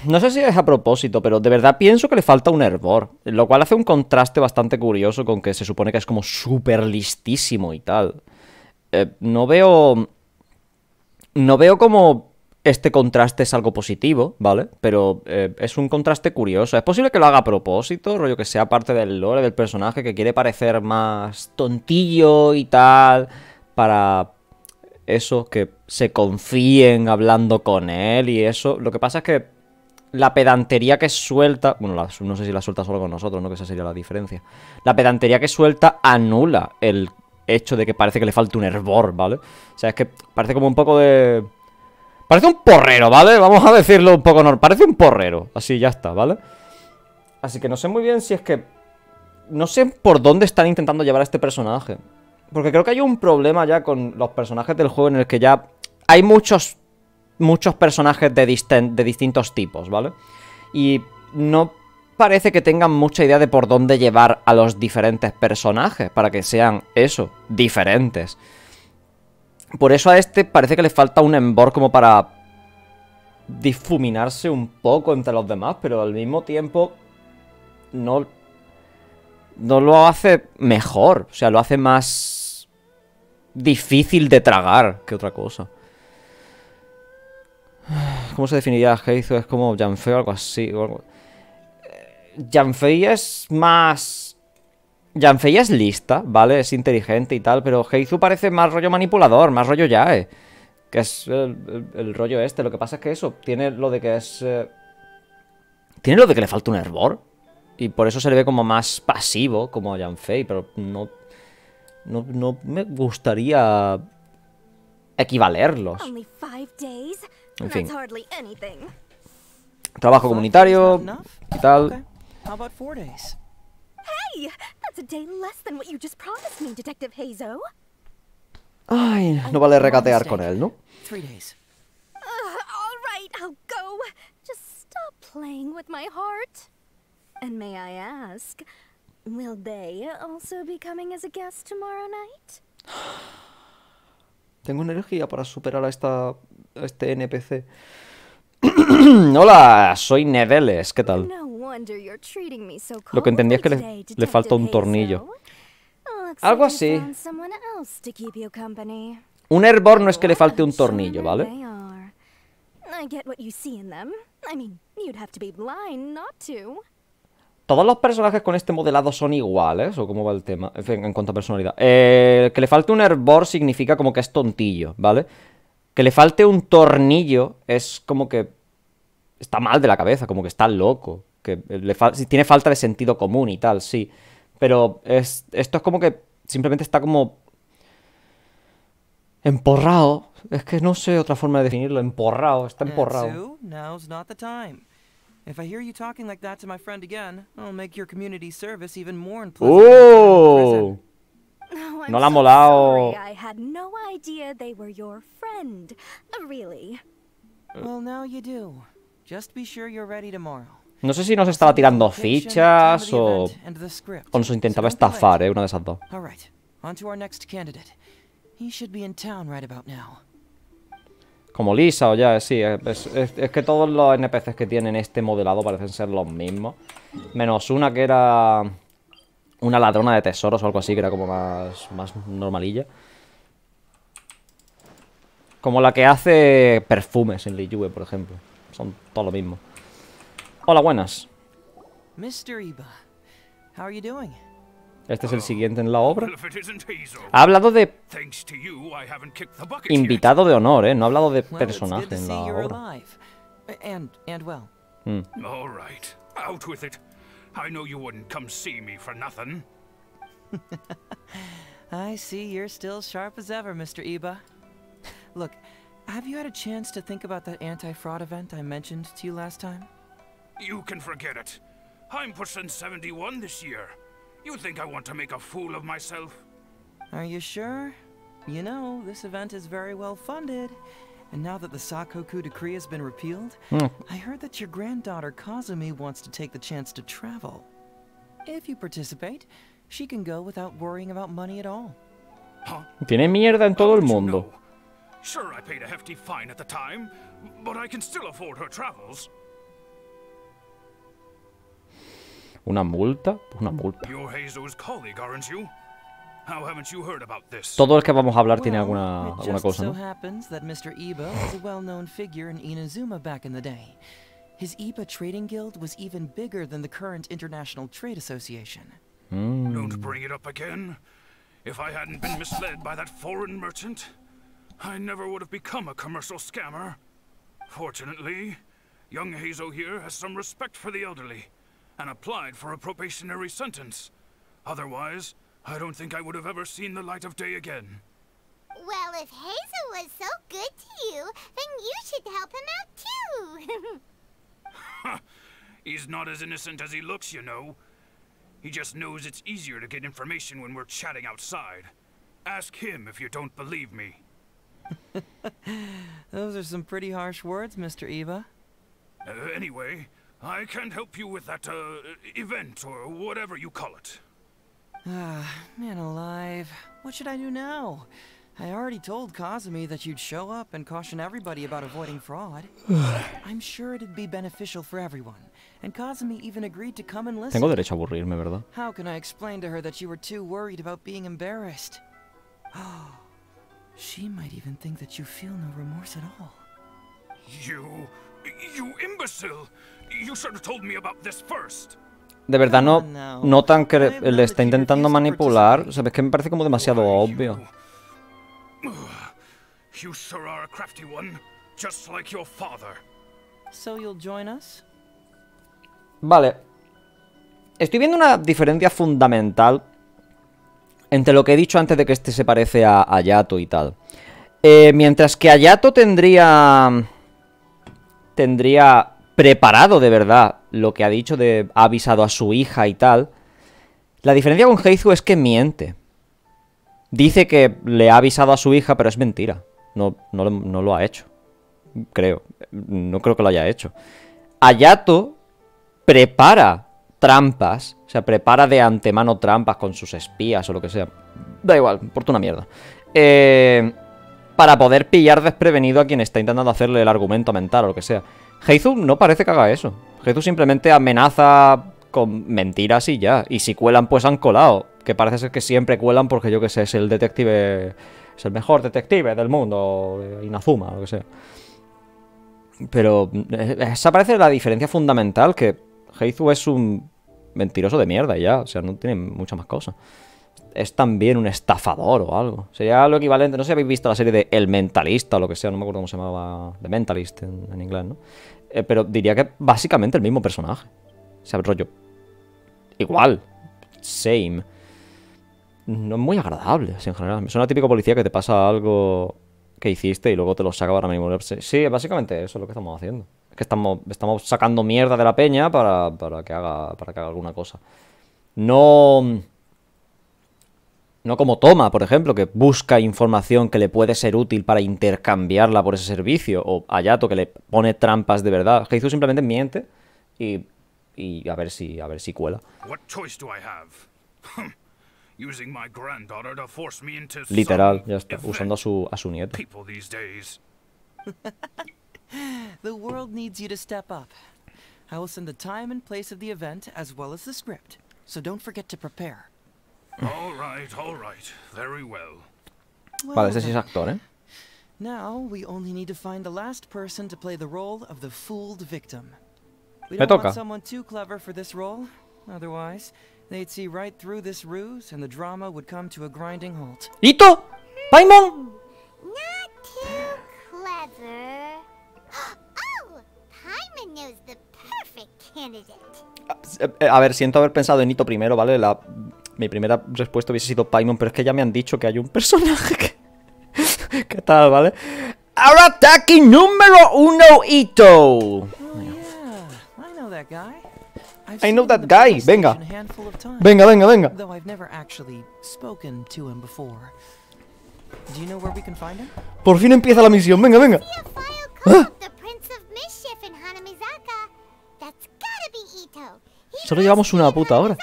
No sé si es a propósito, pero de verdad pienso que le falta un hervor. Lo cual hace un contraste bastante curioso con que se supone que es como súper listísimo y tal. No veo como este contraste es algo positivo, ¿vale? Pero es un contraste curioso. Es posible que lo haga a propósito, rollo que sea parte del lore del personaje, que quiere parecer más tontillo y tal, para eso, que se confíen hablando con él y eso. Lo que pasa es que la pedantería que suelta... Bueno, no sé si la suelta solo con nosotros, ¿no? Que esa sería la diferencia. La pedantería que suelta anula el hecho de que parece que le falte un hervor, ¿vale? O sea, es que parece como un poco de... Parece un porrero, ¿vale? Vamos a decirlo un poco normal. Parece un porrero. Así, ya está, ¿vale? Así que no sé muy bien si es que... No sé por dónde están intentando llevar a este personaje. Porque creo que hay un problema ya con los personajes del juego en el que ya... Hay muchos personajes de distintos tipos, ¿vale? Y no parece que tengan mucha idea de por dónde llevar a los diferentes personajes para que sean, eso, diferentes. Por eso a este parece que le falta un embor como para difuminarse un poco entre los demás, pero al mismo tiempo no lo hace mejor, o sea, lo hace más difícil de tragar que otra cosa. ¿Cómo se definiría Heizo? ¿Es como Janfei o algo así? Janfei es más... Janfei es lista, ¿vale? Es inteligente y tal, pero Heizo parece más rollo manipulador, más rollo yae. Que es el rollo este. Lo que pasa es que eso, tiene lo de que es... tiene lo de que le falta un hervor. Y por eso se le ve como más pasivo, como a Yanfei, pero no me gustaría equivalerlos. En fin. Trabajo comunitario y tal. Ay, no vale regatear con él, ¿no?
And may I ask, will they also be coming as a guest tomorrow night?
Tengo energía para superar a este NPC. Hola, soy Neveles, ¿qué tal? Lo que entendí es que le falta un tornillo. Algo así. Un hervor no es que le falte un tornillo, ¿vale? ¿Todos los personajes con este modelado son iguales? ¿O cómo va el tema? En fin, en cuanto a personalidad. Que le falte un hervor significa como que es tontillo, ¿vale? Que le falte un tornillo es como que está mal de la cabeza, como que está loco. Que tiene falta de sentido común y tal, sí. Pero esto es como que simplemente está como... emporrado. Es que no sé otra forma de definirlo. Emporrado, está emporrado.
If I hear you talking like that to my friend again, I'll make your community service even more unpleasant.
¡Oh! No la ha molado.
I had no idea they were your friend. Really.
Well, now you do. Just be sure you're ready tomorrow.
No sé si nos estaba tirando fichas o nos intentaba estafar, una de esas dos.
All right. On to our next candidate. He should be in town right about now.
Como Lisa o ya, sí, es que todos los NPCs que tienen este modelado parecen ser los mismos. Menos una que era una ladrona de tesoros o algo así, que era como más normalilla. Como la que hace perfumes en Liyue, por ejemplo. Son todo lo mismo. Hola, buenas.
Mr. Iba, how are you doing?
Este es el siguiente en la obra. Ha hablado de invitado de honor, ¿eh? No ha hablado de personaje en la obra.
All right, out with it. I know you wouldn't come see me for nothing.
I see you're still sharp as ever, Mr. Iba. Look, have you had a chance to think about that anti-fraud event I mentioned to you last time?
You can forget it. I'm pushing 71 this year. You think I want to make a fool of myself?
Are you sure? You know, this event is very well funded. And now that the Sakoku decree has been repealed, I heard that your granddaughter Kazumi wants to take the chance to travel. If you participate, she can go without worrying about money at all.
Huh?
Tiene mierda en todo el mundo.
Sure, I paid a hefty fine at the time, but I can still afford her travels.
¿Una multa? Pues una multa.
You're Heizo's colleague, aren't you? How haven't you heard about this?
Todo el que vamos a hablar tiene alguna cosa, ¿no?
It just so happens that Mr. Iba was a well-known figure in Inazuma back in the day. His Iba Trading Guild was even bigger than the current International Trade Association.
Don't bring it up again. If I hadn't been misled by that foreign merchant, I never would have become a commercial scammer. Fortunately, young Heizo here has some respect for the elderly and applied for a probationary sentence. Otherwise, I don't think I would have ever seen the light of day again.
Well, if Heizo was so good to you, then you should help him out too.
He's not as innocent as he looks, you know. He just knows it's easier to get information when we're chatting outside. Ask him if you don't believe me.
Those are some pretty harsh words, Mr. Iba.
Anyway, I can't help you with that, event, or whatever you call it.
Ah, man alive. What should I do now? I already told Kazumi that you'd show up and caution everybody about avoiding fraud. I'm sure it'd be beneficial for everyone. And Kazumi even agreed to come and listen.
Tengo derecho a aburrirme, ¿verdad?
How can I explain to her that you were too worried about being embarrassed? She might even think that you feel no remorse at all.
You imbecile! You should have told me about this first.
De verdad no notan que le está intentando manipular. ¿Sabes? Que me parece como demasiado obvio.
You sure are a crafty one, just like your father.
So you'll join us?
Vale. Estoy viendo una diferencia fundamental entre lo que he dicho antes de que este se parece a Ayato y tal. Mientras que Ayato tendría preparado de verdad lo que ha dicho, ha avisado a su hija y tal. La diferencia con Heizou es que miente. Dice que le ha avisado a su hija, pero es mentira. No lo ha hecho. Creo. No creo que lo haya hecho. Ayato prepara trampas. O sea, prepara de antemano trampas con sus espías o lo que sea. Da igual, importa una mierda. Para poder pillar desprevenido a quien está intentando hacerle el argumento mental o lo que sea. Heizou no parece que haga eso. Heizou simplemente amenaza con mentiras y ya. Y si cuelan, pues han colado. Que parece ser que siempre cuelan porque yo que sé, es el detective... Es el mejor detective del mundo. Inazuma, o lo que sea. Pero esa parece la diferencia fundamental. Que Heizou es un mentiroso de mierda y ya. O sea, no tiene mucha más cosa. Es también un estafador o algo. Sería lo equivalente... No sé si habéis visto la serie de El Mentalista o lo que sea. No me acuerdo cómo se llamaba. The Mentalist en inglés, ¿no? Pero diría que básicamente el mismo personaje. O sea, rollo... Igual. Same. No es muy agradable, así en general. Me suena típico policía que te pasa algo que hiciste y luego te lo saca para manipularse. Sí, básicamente eso es lo que estamos haciendo. Es que estamos sacando mierda de la peña para que haga alguna cosa. No como Toma, por ejemplo, que busca información que le puede ser útil para intercambiarla por ese servicio. O Ayato, que le pone trampas de verdad. Heizou simplemente miente y a ver si cuela. Literal, ya está, usando a su nieto.
The world needs you to step up. I will send the time and place of the event as well as the script. So don't forget to prepare.
All right, very well.
Vale, este sí es actor, ¿eh?
Now we only need to find the last person to play the role of the fooled victim. We
Me
don't
toca.
want someone too clever for this role. Otherwise, they'd see right through this ruse and the drama would come to a grinding halt.
¡Itto! ¡Paimon!
Not too clever. Oh, Paimon knows the perfect candidate.
A ver, siento haber pensado en Itto primero, ¿vale? Mi primera respuesta hubiese sido Paimon, pero es que ya me han dicho que hay un personaje que... ¿Qué tal, vale? Arataki número 1, Itto. I know that guy. Venga. Venga.
Though I've never actually spoken to him before. Do you know where we can find him?
Por fin empieza la misión. Venga. Solo llevamos una puta hora.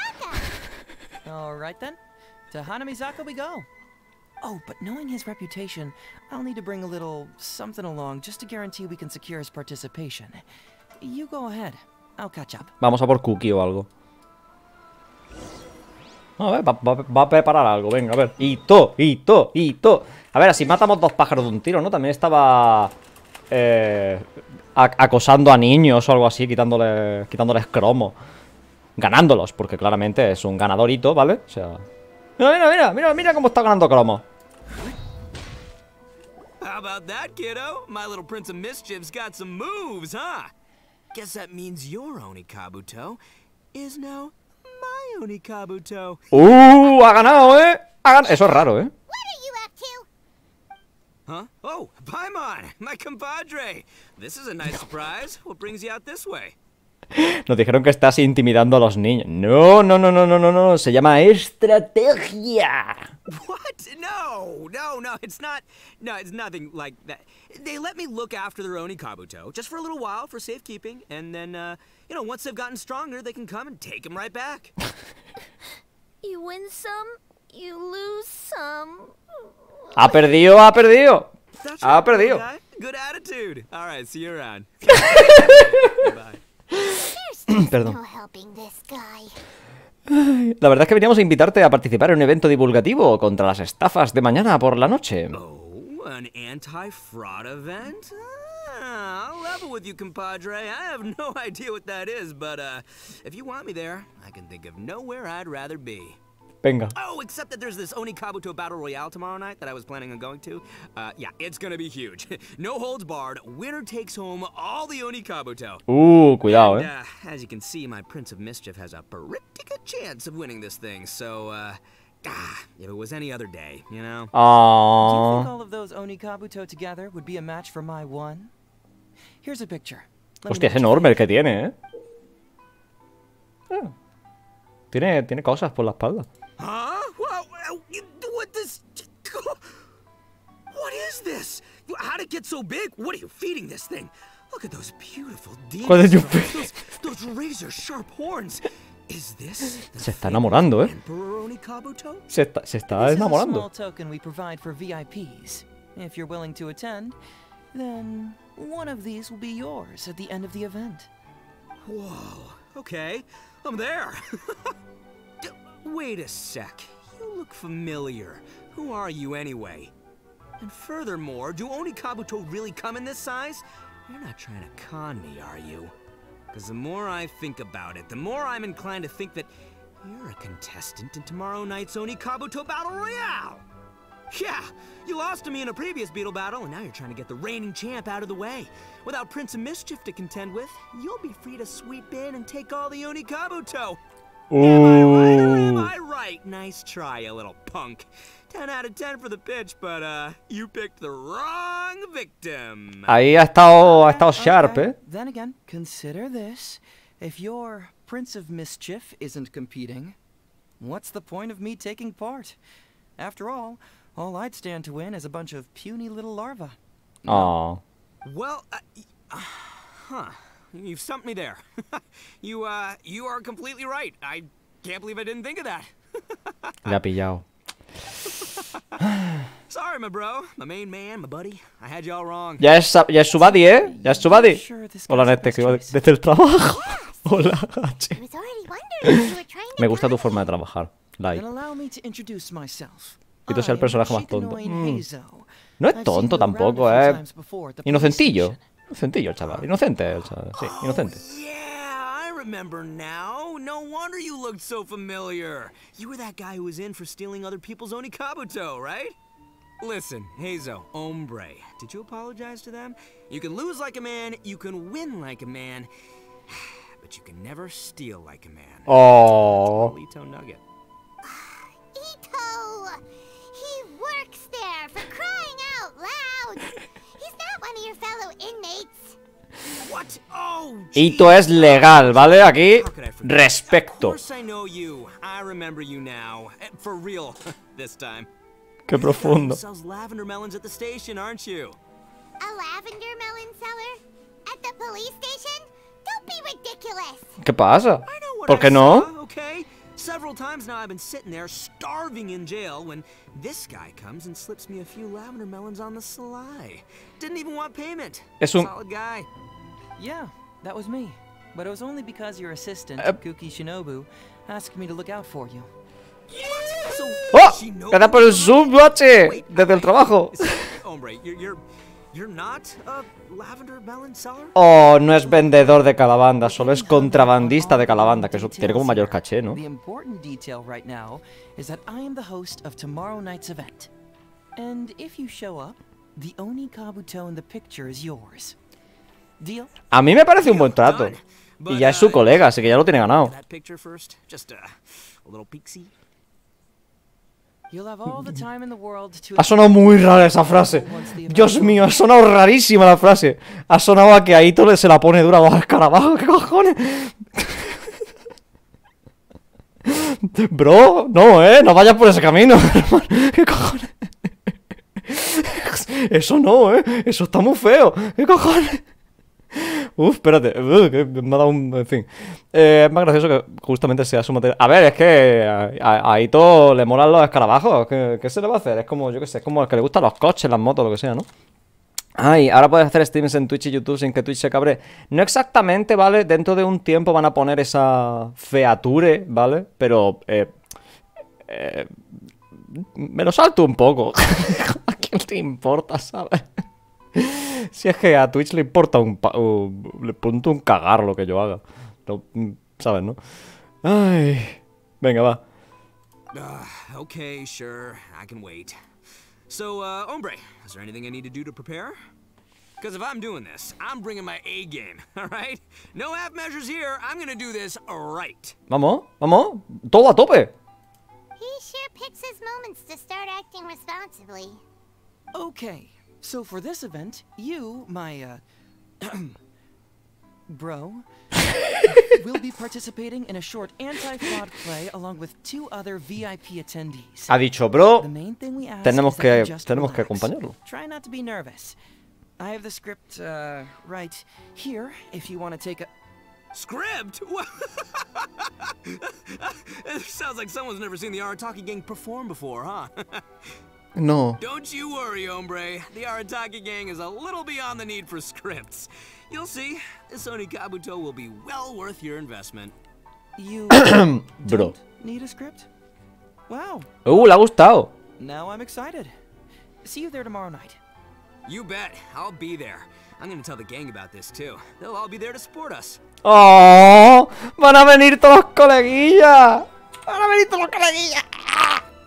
All right then. To Hanamizaka we go. Oh, but knowing his reputation, I'll need to bring a little something along just to guarantee we can secure his participation. You go ahead. I'll catch up.
Vamos a por cookie o algo. A ver, va a preparar algo. Venga, a ver. Itto. A ver, así matamos dos pájaros de un tiro, ¿no? También estaba acosando a niños o algo así, quitándoles cromo. Ganándolos, porque claramente es un ganadorito, ¿vale? O sea... Mira cómo está ganando cromo.
How about that, kiddo? My little prince of mischief's got some moves, huh? Guess that means your Onikabuto is now my Onikabuto.
Ha ganado, ¿eh? Eso es raro, ¿eh?
Huh? Oh, Paimon, my compadre. This is a nice surprise. What brings you out this way?
Nos dijeron que estás intimidando a los niños. No. Se llama estrategia.
What? No. It's not. No, it's nothing like that. They let me look after their Onikabuto just for a little while for safekeeping, and then, once they've gotten stronger, they can come and take him right back.
You win some, you lose some.
Ha perdido.
That's
Ha
right,
perdido.
guy. Good attitude. All right, see you around. Bye.
Perdón. La verdad es que veníamos a invitarte a participar en un evento divulgativo contra las estafas de mañana por la noche.
Oh, an anti-fraud event? I'll level with you, compadre. I have no idea what that is, but if you want me there, I can think of nowhere I'd rather be.
Venga.
Oh, except that there's this Oni Kabuto Battle Royale tomorrow night that I was planning on going to. Yeah, it's gonna be huge. No holds barred. Winner takes home all the Oni Kabuto.
Cuidado,
and, as you can see, my Prince of Mischief has a pretty good chance of winning this thing, so, if it was any other day, you know?
Do you think all of those Oni Kabuto together would be a match for my one? Here's a picture.
Hostia, es enorme el que tiene, Tiene cosas por la espalda.
What is this? How'd it get so big? What are you feeding this thing? Look at those beautiful
¿Cuál es
those razor sharp horns. Is this
Se está enamorando, Se está enamorando.
Small token we provide for VIPs. If you're willing to attend, then one of these will be yours at the end of the event.
Whoa. Okay, I'm there. Wait a sec. You look familiar. Who are you anyway? And furthermore, do Oni Kabuto really come in this size? You're not trying to con me, are you? Because the more I think about it, the more I'm inclined to think that you're a contestant in tomorrow night's Oni Kabuto Battle Royale! Yeah, you lost to me in a previous Beetle battle, and now you're trying to get the reigning champ out of the way. Without Prince of Mischief to contend with, you'll be free to sweep in and take all the Oni Kabuto! Am I right or am I right? Nice try, you little punk. 10 out of 10 for the pitch, but you picked the wrong victim.
Ahí ha estado sharp,
Then again, consider this. If your Prince of Mischief isn't competing, what's the point of me taking part? After all I'd stand to win is a bunch of puny little larvae.
Oh.
Well, you've stumped me there. You are completely right. I can't believe I didn't think of that.
Le ha pillado.
Sorry, my bro, my main man, my buddy. I had you all wrong.
Ya es su buddy, Ya es su buddy. Hola, Nete, que desde el trabajo. Hola, H. Me gusta tu forma de trabajar. Like. Itto es el personaje más tonto. No es tonto tampoco, Inocentillo. Inocentillo el chaval. Inocente el chaval. Sí, inocente.
Remember now? No wonder you looked so familiar. You were that guy who was in for stealing other people's Oni Kabuto, right? Listen, Heizo, hombre, did you apologize to them? You can lose like a man, you can win like a man, but you can never steal like a man.
Oh.
Itto nugget.
Itto! He works there, for crying out loud! He's not one of your fellow inmates.
What? Oh,
Itto es legal, ¿vale? Aquí, respecto.
I remember you now. For real, this time.
Qué profundo.
Sells lavender melons at the station, aren't you?
A lavender melon seller? At the police station? Don't be ridiculous.
¿Qué pasa? ¿Por qué no?
Okay. Several times now I've been sitting there starving in jail when this guy comes and slips me a few lavender melons on the sly. Didn't even want payment. Solid guy.
Yeah, that was me. But it was only because your assistant, Kuki Shinobu, asked me to look out for you.
¡Oh! ¡Gana por el sub, H! Desde el trabajo.
Hombre, you're not a lavender melon seller?
Oh, no es vendedor de calabanda, solo es contrabandista de calabanda, que eso tiene como mayor caché, ¿no?
The important detail right now is that I am the host of tomorrow night's event. And if you show up, the Oni Kabuto in the picture is yours. Deal?
A mí me parece un buen trato. Y ya es su colega, así que ya lo tiene ganado. Ha sonado muy rara esa frase. Dios mío, ha sonado rarísima la frase. Ha sonado a que a Itto se la pone dura bajo el escarabajo. ¿Qué cojones? Bro, no, no vayas por ese camino. ¿Qué cojones? Eso no, eso está muy feo. ¿Qué cojones? Uf, espérate, que me ha dado un... En fin, es más gracioso que justamente sea su material. A ver, es que a Itto le molan los escarabajos. ¿Qué se le va a hacer? Es como, yo qué sé, es como el que le gustan los coches, las motos, lo que sea, ¿no? Ay, ahora puedes hacer streams en Twitch y YouTube sin que Twitch se cabre. No exactamente, ¿vale? Dentro de un tiempo van a poner esa feature, ¿vale? Pero, me lo salto un poco. ¿A quién te importa, sabes? Si es que a Twitch le importa le punto un cagar lo que yo haga. No, ¿sabes, no? Ay. Venga, va.
Okay, sure. I can wait. So, hombre, is there anything I need to do to prepare? Because if I'm doing this, I'm bringing my A game, all right? No half measures here. I'm gonna do this right.
Vamos, vamos. Todo a tope.
He sure picks his moments to start acting responsibly.
Okay, so for this event, you, my, bro, will be participating in a short anti-fraud play along with 2 other VIP attendees.
Ha dicho, bro,
The main thing we ask
tenemos
is that you
que
just relax.
acompañarlo.
Try not to be nervous. I have the script, right here, if you want to take a...
Script? It sounds like someone's never seen the Arataki gang perform before, huh?
No.
Don't you worry, hombre. The Arataki gang is a little beyond the need for scripts. You'll see, this Onikabuto will be well worth your investment.
You
Bro.
need a script? Wow.
Le ha gustado.
Now I'm excited. See you there tomorrow night.
You bet. I'll be there. I'm gonna tell the gang about this too. They'll all be there to support us.
¡Oh! ¡Van a venir todos los coleguillas! ¡Van a venir todos los coleguillas!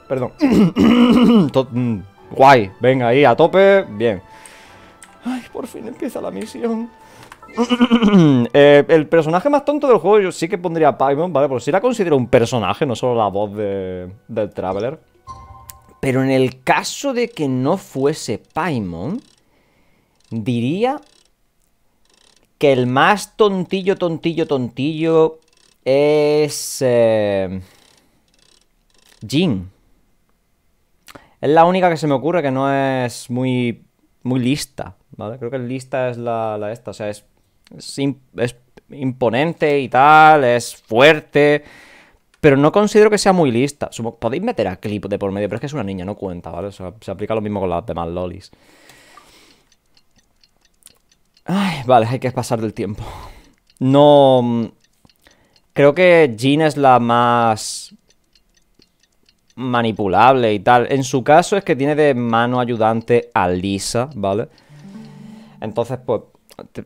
Perdón. Guay. Venga, ahí, a tope. Bien. Ay, por fin empieza la misión. El personaje más tonto del juego yo sí que pondría a Paimon, ¿vale? Porque sí la considero un personaje, no solo la voz del Traveler. Pero en el caso de que no fuese Paimon, diría que el más tontillo es Jin. Es la única que se me ocurre que no es muy lista, ¿vale? Creo que lista es la esta, o sea, es imponente y tal, es fuerte, pero no considero que sea muy lista. Podéis meter a Clip de por medio, pero es que es una niña, no cuenta, ¿vale? O sea, se aplica lo mismo con las demás lolis. Ay, vale, hay que pasar del tiempo. No... Creo que Jin es la más manipulable y tal. En su caso es que tiene de mano ayudante a Lisa, ¿vale? Entonces, pues,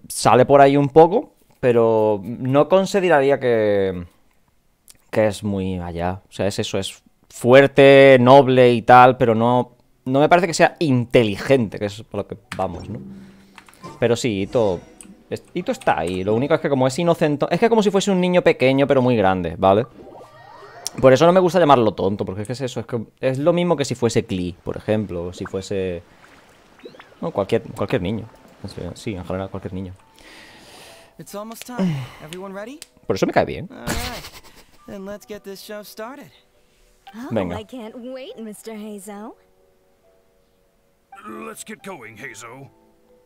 sale por ahí un poco, pero no consideraría que es muy allá. O sea, es eso, es fuerte, noble y tal, pero no me parece que sea inteligente, que es por lo que vamos, ¿no? Pero sí, Itto está ahí. Lo único es que como es inocente... Es que como si fuese un niño pequeño, pero muy grande, ¿vale? Por eso no me gusta llamarlo tonto, porque es que es eso. Es lo mismo que si fuese Klee, por ejemplo. O si fuese... No, cualquier niño. Sí, en general, cualquier niño. Por eso me cae bien. Venga.
I can't wait, Mr. Heizo.
Let's get going, Heizo.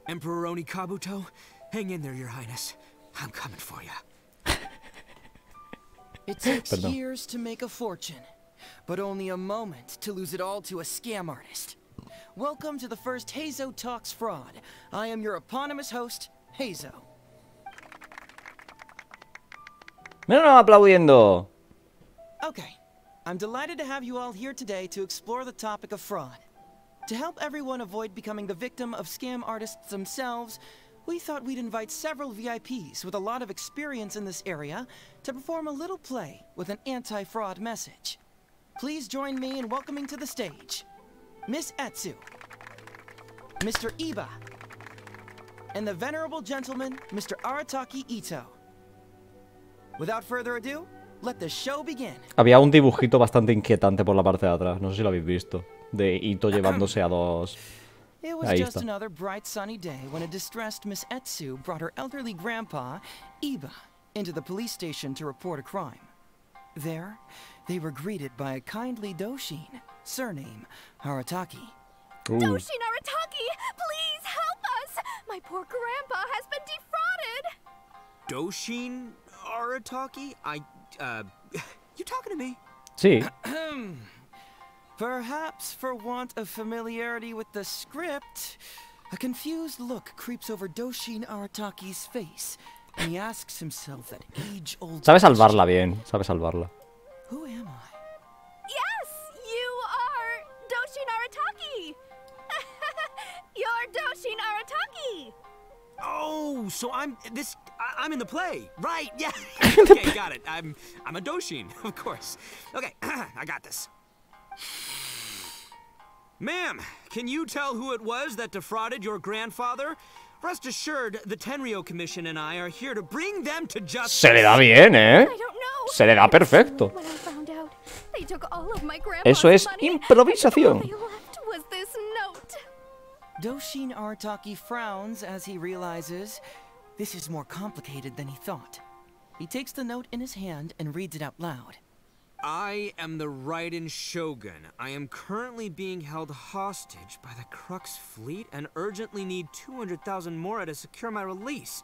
Emperor Onikabuto, hang in there, Your Highness. I'm coming for you.
It takes years to make a fortune, but only a moment to lose it all to a scam artist. Welcome to the first Heizo Talks Fraud. I am your eponymous host, Heizo.
¡Mira, aplaudiendo!
Okay, I'm delighted to have you all here today to explore the topic of fraud. To help everyone avoid becoming the victim of scam artists themselves, we thought we'd invite several VIPs with a lot of experience in this area to perform a little play with an anti-fraud message. Please join me in welcoming to the stage Miss Etsu, Mr. Iba, and the venerable gentleman, Mr. Arataki Itto. Without further ado, let the show begin.
Había un dibujito bastante inquietante por la parte de atrás, no sé si lo habéis visto, de Itto llevándose a dos.
It was just another bright sunny day when a distressed Miss Etsu brought her elderly grandpa, Iba, into the police station to report a crime. There, they were greeted by a kindly Doshin, surname Arataki.
Doshin Arataki, please help us! My poor grandpa has been defrauded!
Doshin Arataki? You talking to me?
Sí.
Perhaps for want of familiarity with the script, a confused look creeps over Doshin Arataki's face, and he asks himself that age-old...
Sabe salvarla bien, sabe salvarla.
Who am I?
Yes, you are Doshin Arataki! You're Doshin Arataki!
Oh, so I'm in the play, right? Yeah. Okay, got it. I'm a Doshin, of course. Okay, I got this. Ma'am, can you tell who it was that defrauded your grandfather? Rest assured, the Tenryou Commission and I are here to bring them to justice.
Se le da bien, ¿eh? Se le da perfecto. Eso es improvisación.
Doshin Arataki frowns as he realizes this is more complicated than he thought. He takes the note in his hand and reads it out loud.
I am the Raiden Shogun. I am currently being held hostage by the Crux fleet and urgently need 200,000 mora to secure my release.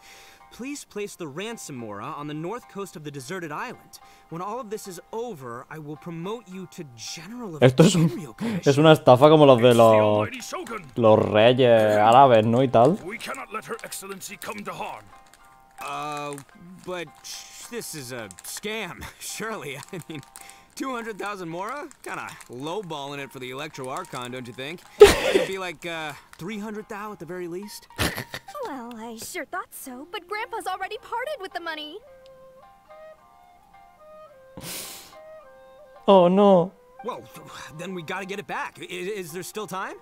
Please place the ransom mora on the north coast of the deserted island. When all of this is over, I will promote you to General of the Tenryou Commission.
Es una estafa como los de los reyes árabes, ¿no? Y tal.
We cannot let Her Excellency come to harm.
But this is a scam, surely. I mean, 200,000 mora? Kinda lowballing it for the Electro Archon, don't you think? It'd be like 300,000 at the very least.
Well, I sure thought so, but Grandpa's already parted with the money.
Oh no.
Well, then we gotta get it back. Is there still time?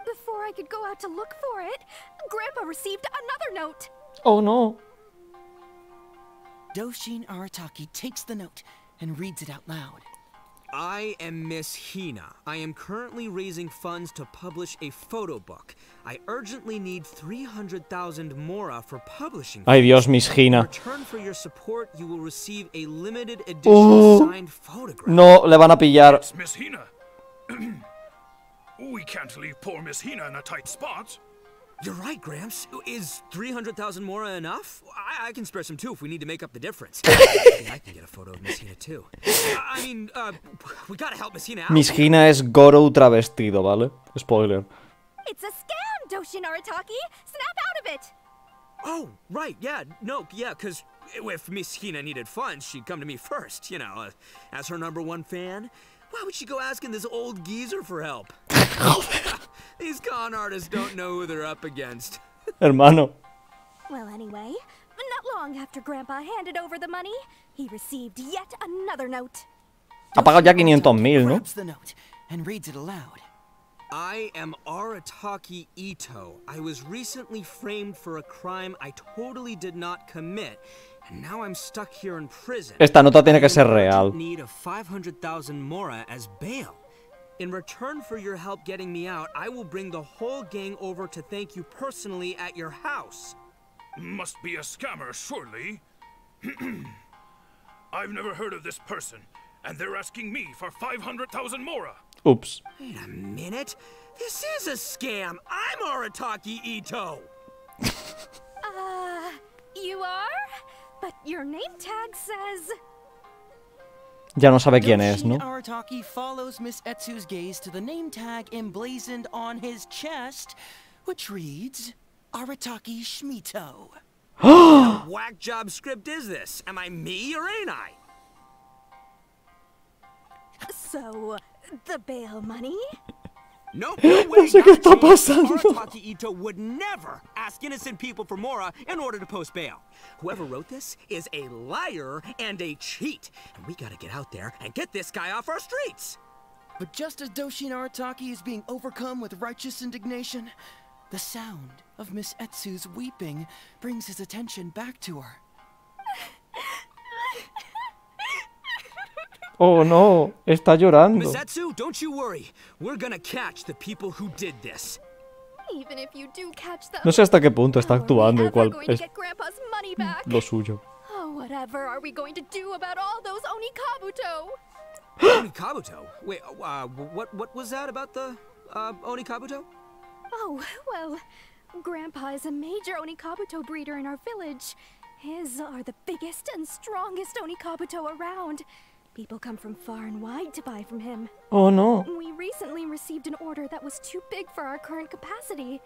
Before I could go out to look for it, Grandpa received another note.
Oh no.
Doshin Arataki takes the note and reads it out loud.
I am Miss Hina. I am currently raising funds to publish a photo book. I urgently need 300,000 mora for publishing.
Ay Dios, Miss Hina.
In return for your support, you will receive a limited edition signed photograph.
No, le van a pillar.
It's Miss Hina. We can't leave poor Miss Hina in a tight spot.
You're right, Gramps. Is 300,000 mora enough? I can spare some too if we need to make up the difference. Maybe I can get a photo of Miss Hina too. I mean, we gotta help Miss Hina out.
Miss Hina es Goro travestido, ¿vale? Spoiler.
It's a scam, Doshin Arataki! Snap out of it!
Oh, right, yeah, no, yeah, because if Miss Hina needed funds, she'd come to me first, you know, as her #1 fan. Why would she go asking this old geezer for help? These con artists don't know who they're up against.
Hermano.
Well, anyway, not long after Grandpa handed over the money, he received yet another note.
Ha pagado ya 500.000, ¿no?
The note and reads it aloud.
I am Arataki Itto. I was recently framed for a crime I totally did not commit. And now I'm stuck here in prison.
Esta nota tiene que ser real.
I need of 500,000 mora as bail. In return for your help getting me out, I will bring the whole gang over to thank you personally at your house.
Must be a scammer, surely. I've never heard of this person, and they're asking me for 500,000 mora.
Oops.
Wait a minute. This is a scam. I'm Arataki Itto.
You are? But your name tag says...
Ya no sabe quién es, ¿no?
Arataki follows Miss Etsu's gaze to the name tag emblazoned on his chest, which reads, Arataki Shmito.
What whack job script is this? Am I me or ain't I?
So, the bail money?
No way.
No sé qué está pasando.
Arataki Itto would never ask innocent people for mora in order to post bail. Whoever wrote this is a liar and a cheat. And we gotta get out there and get this guy off our streets.
But just as Doshin Arataki is being overcome with righteous indignation, the sound of Miss Etsu's weeping brings his attention back to her.
Oh no, está llorando.
Miss Etsu, don't you worry. We're gonna catch the people who did this.
Even if you do catch them,
No sé hasta qué punto está actuando y cuál es lo suyo.
Oh, whatever are we going to do about all those Onikabuto?
Onikabuto? Wait, what was that about the Onikabuto?
Oh, well, Grandpa is a major Onikabuto breeder in our village. His are the biggest and strongest Onikabuto around. People come from far and wide to buy from him.
Oh no.
We recently received an order that was too big for our current capacity.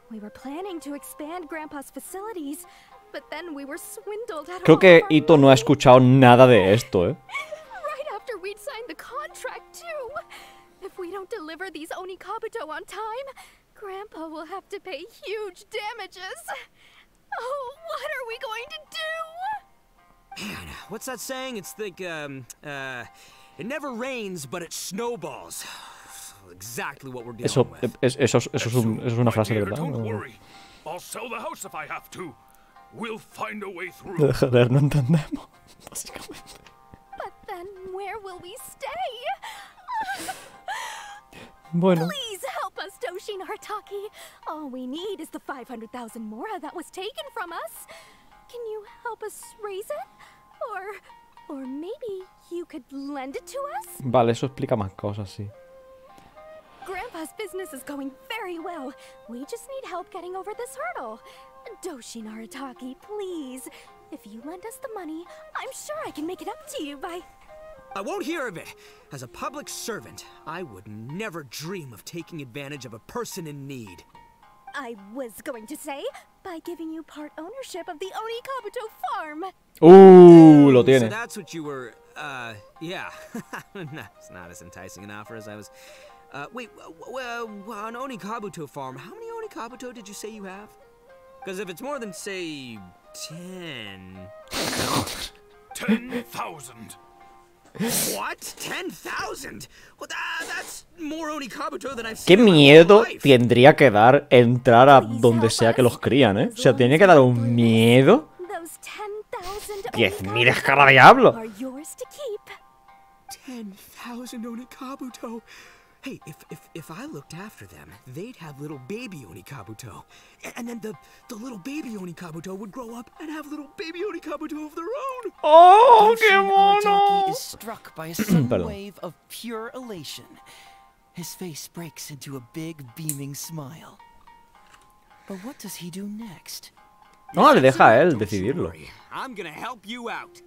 We were planning to expand Grandpa's facilities, but then we were swindled out of
Creo que Itto no ha escuchado nada de esto, ¿eh?
Right after we'd signed the contract, too. If we don't deliver these Onikabuto on time, Grandpa will have to pay huge damages. Oh, what are we going to do?
Man, what's that saying? It's like, it never rains, but it snowballs. exactly what we're dealing
Eso
with.
es una frase de verdad.
Don't
¿No?
worry. I'll sell the house if I have to. We'll find a way through.
Joder, no entendemos, básicamente.
But then where will we stay?
Bueno.
Please help us, Doshin Artaki. All we need is the 500,000 mora that was taken from us. Can you help us raise it? Or maybe you could lend it to us?
Vale, eso explica más cosas, sí.
Grandpa's business is going very well. We just need help getting over this hurdle. Doshin Arataki, please. If you lend us the money, I'm sure I can make it up to you by...
I won't hear of it. As a public servant, I would never dream of taking advantage of a person in need.
I was going to say, by giving you part ownership of the Onikabuto farm.
Lo tiene.
So that's what you were, yeah. It's not as enticing an offer as I was... wait, an Onikabuto farm, how many Onikabuto did you say you have? Because if it's more than, say, 10...
10,000.
What? 10,000? Well, that's more Onikabuto than I've
Qué
seen in my
miedo
life.
tendría que dar entrar a donde sea que los crían, ¿eh? O sea, tiene que dar un miedo. 10.000 es cara de diablo.
10,000 Onikabuto. Hey, if I looked after them, they'd have little baby Onikabuto. And then the little baby Onikabuto would grow up and have little baby Onikabuto of their own.
¡Oh, qué mono!
Arataki is struck by a sudden wave of pure elation. His face breaks into a big, beaming smile. But what does he do next?
No, le deja a él decidirlo.
I'm gonna help you out.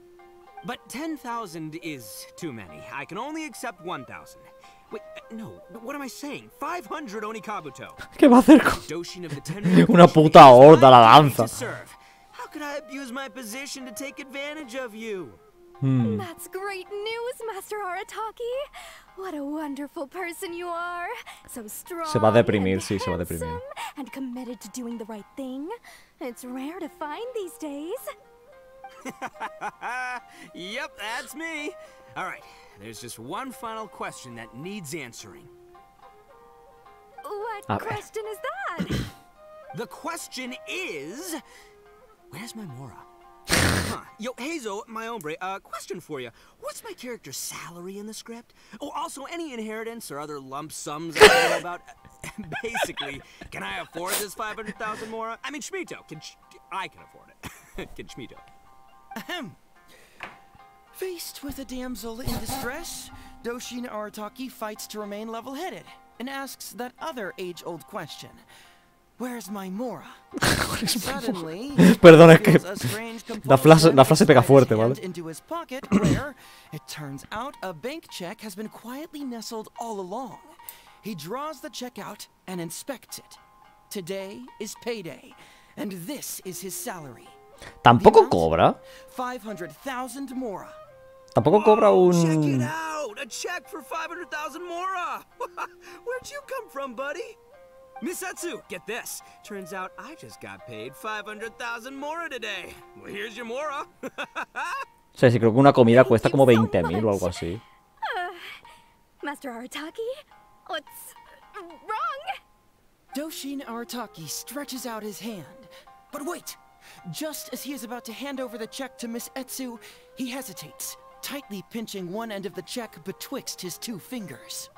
But 10,000 is too many. I can only accept 1,000. Wait, no, what am I saying? 500 Onikabuto.
¿Qué va a hacer con
Doshin of the Ten
una puta horda a la danza?
How could I abuse my position to take advantage of you?
That's great news, Master Arataki. What a wonderful person you are. So strong.
Se va a deprimir, sí, se va a deprimir.
And committed to doing the right thing. It's rare to find these days.
Yep, that's me. All right, there's just one final question that needs answering.
What question is that?
The question is, where's my Mora? Huh. Yo, Heizo, my hombre, question for you. What's my character's salary in the script? Oh, also, any inheritance or other lump sums I don't know about? Basically, can I afford this 500,000 Mora? I mean, Shmito, I can afford it. Can Shmito?
Ahem. Faced with a damsel in distress, Doshin Arataki fights to remain level-headed and asks that other age-old question. Where's my Mora? Suddenly,
perdón, es que la frase pega fuerte, ¿vale?
Into his pocket, where it turns out a bank check has been quietly nestled all along. He draws the check out and inspects it. Today is payday, and this is his salary.
Tampoco cobra.
500,000 Mora.
Tampoco cobra un...
Check it out! A check for 500,000 Mora! Where'd you come from, buddy? Misatsu, get this. Turns out I just got paid 500,000 Mora today. Well, here's your Mora.
O sea, sí, creo que una comida cuesta como 20.000 o algo así.
Master Arataki, what's wrong?
Doshin Arataki stretches out his hand. But wait! Just as he is about to hand over the check to Miss Etsu, he hesitates, tightly pinching one end of the check betwixt his two fingers.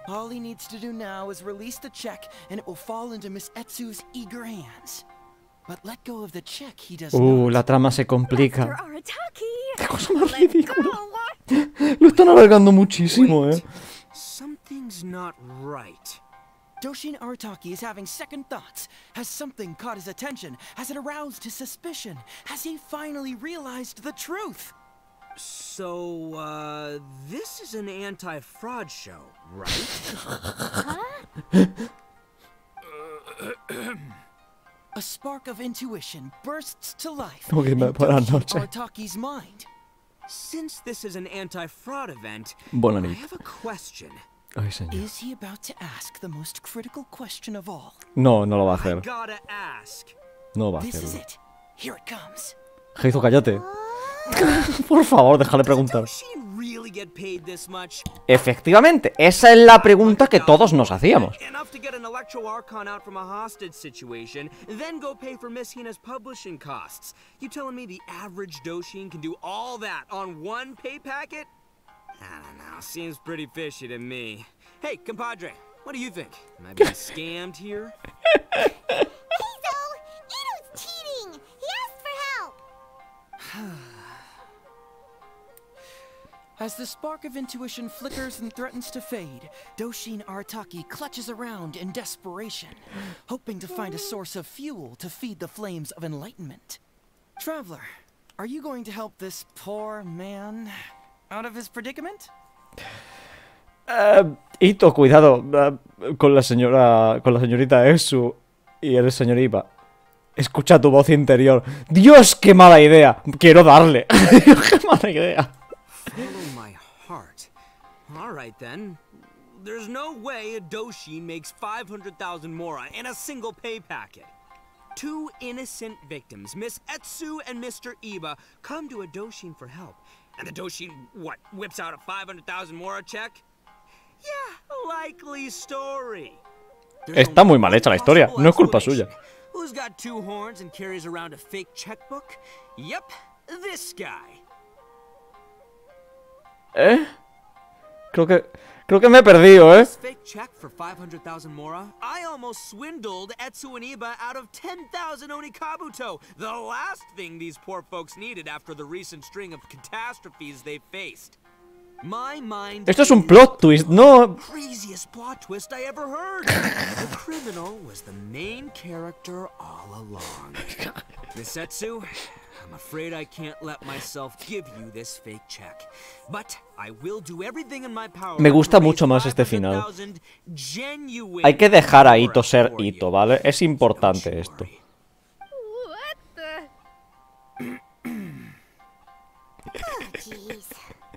All he needs to do now is release the check, and it will fall into Miss Etsu's eager hands. But let go of the check he does not.
La trama se complica. ¡Qué cosa más ridícula! Lo están alargando muchísimo,
Something's not right.
Doshin Arataki is having second thoughts. Has something caught his attention? Has it aroused his suspicion? Has he finally realized the truth?
So, this is an anti-fraud show, right?
A spark of intuition bursts to life
in
Doshin Arataki's mind.
Since this is an anti-fraud event,
I
have a question.
Ay, señor.
Is he about to ask the most critical question of all?
No, no lo va a hacer.
I gotta ask.
No va a
This is
hacerlo.
it. Here it comes.
Heizo, cállate. Por favor, déjale preguntar.
Does she really get paid this much?
Efectivamente, esa es la pregunta que todos nos hacíamos.
Enough to get an Electro Archon out from a hostage situation, then go pay for Miss Hina's publishing costs. You telling me the average Doshin can do all that on one pay packet? I don't know, seems pretty fishy to me. Hey, compadre, what do you think? Am I being scammed here?
Heizo! Itto's cheating! He asked for help!
As the spark of intuition flickers and threatens to fade, Doshin Arataki clutches around in desperation, hoping to find a source of fuel to feed the flames of enlightenment. Traveler, are you going to help this poor man out of his predicament?
Itto, cuidado con la señorita Esu y el señor Iba. Escucha tu voz interior. Dios, qué mala idea. Quiero darle. Dios, qué mala idea.
Follow my heart. All right then. There's no way a Doshin makes 500,000 mora in a single pay packet. Two innocent victims, Miss Etsu and Mr. Iba, come to a Doshin for help. And the Doshin, what, whips out a 500,000 mora check? Yeah, likely story.
Está muy mal hecha la historia, no es culpa suya.
Who's got two horns and carries around a fake checkbook? Yep, this guy.
Creo que me he perdido,
This fake check for 500,000 mora? I almost swindled Etsu and Iba out of 10,000 Onikabuto, the last thing these poor folks needed after the recent string of catastrophes they faced. My mind.
Esto es un plot twist, no.
Craziest plot twist I ever heard. The criminal was the main character all along. Miss Etsu, I'm afraid I can't let myself give you this fake check. But I will do everything in my power.
Me gusta mucho más este final. Hay que dejar a Itto ser Itto, ¿vale? Es importante esto.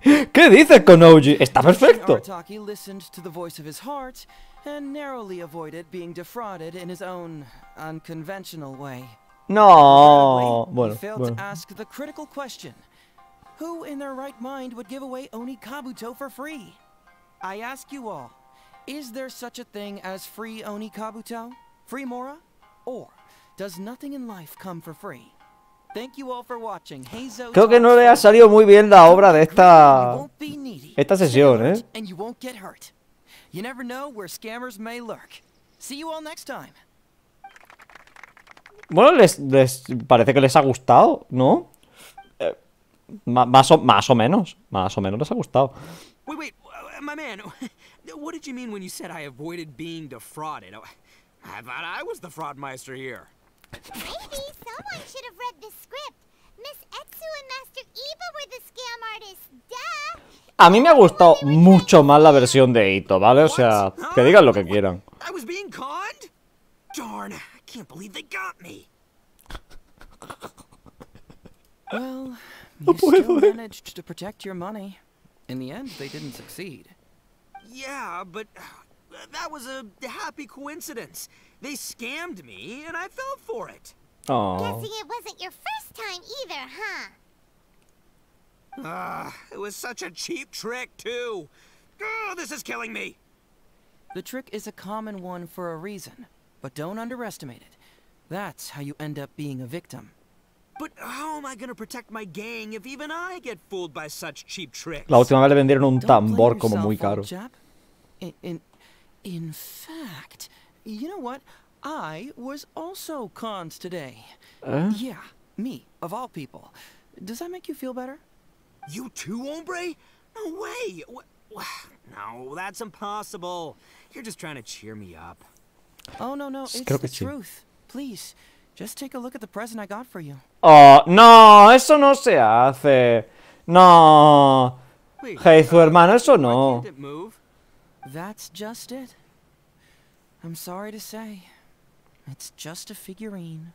¿Qué dices, Konoji? Está perfecto.
Arataki listened to the voice of his heart and narrowly avoided being defrauded in his own unconventional way.
No. Bueno,
he failed to ask the critical question: who in their right mind would give away Onikabuto for free? I ask you all, is there such a thing as free Onikabuto? Free Mora? Or does nothing in life come for free? Thank you all for watching. Heizo.
Creo que no le ha salido muy bien la obra de esta sesión, ¿eh?
And you won't get hurt. You never know where scammers may lurk. See you all next time.
Bueno, les parece que les ha gustado, ¿no? Más o menos les ha gustado.
Wait, my man, what did you mean when you said I avoided being defrauded? I thought I was the fraudmeister here.
Maybe someone should have read the script. Miss Etsu and Master Iba were the scam artists. Duh.
A mí me ha gustado mucho más la versión de Itto, ¿vale? O sea, que digan lo que quieran.
I was being conned? Darn, I can't believe they got me.
Well, you still managed to protect your money. In the end, they didn't succeed.
Yeah, but that was a happy coincidence. They scammed me, and I fell for it.
Oh.
Guessing it wasn't your first time either, huh?
It was such a cheap trick, too. Oh, this is killing me.
The trick is a common one for a reason, but don't underestimate it. That's how you end up being a victim.
But how am I gonna protect my gang if even I get fooled by such cheap tricks?
La última vez le vendieron un tambor como muy caro.
In fact, you know what? I was also conned today. Yeah, me, of all people. Does that make you feel better?
You too, hombre? No way! No, that's impossible. You're just trying to cheer me up.
Oh, no, it's the truth. Please, just take a look at the present I got for you.
Oh, no, eso no se hace. No. Heizu, hermano, eso no.
That's just it. I'm sorry to say. It's just a figurine.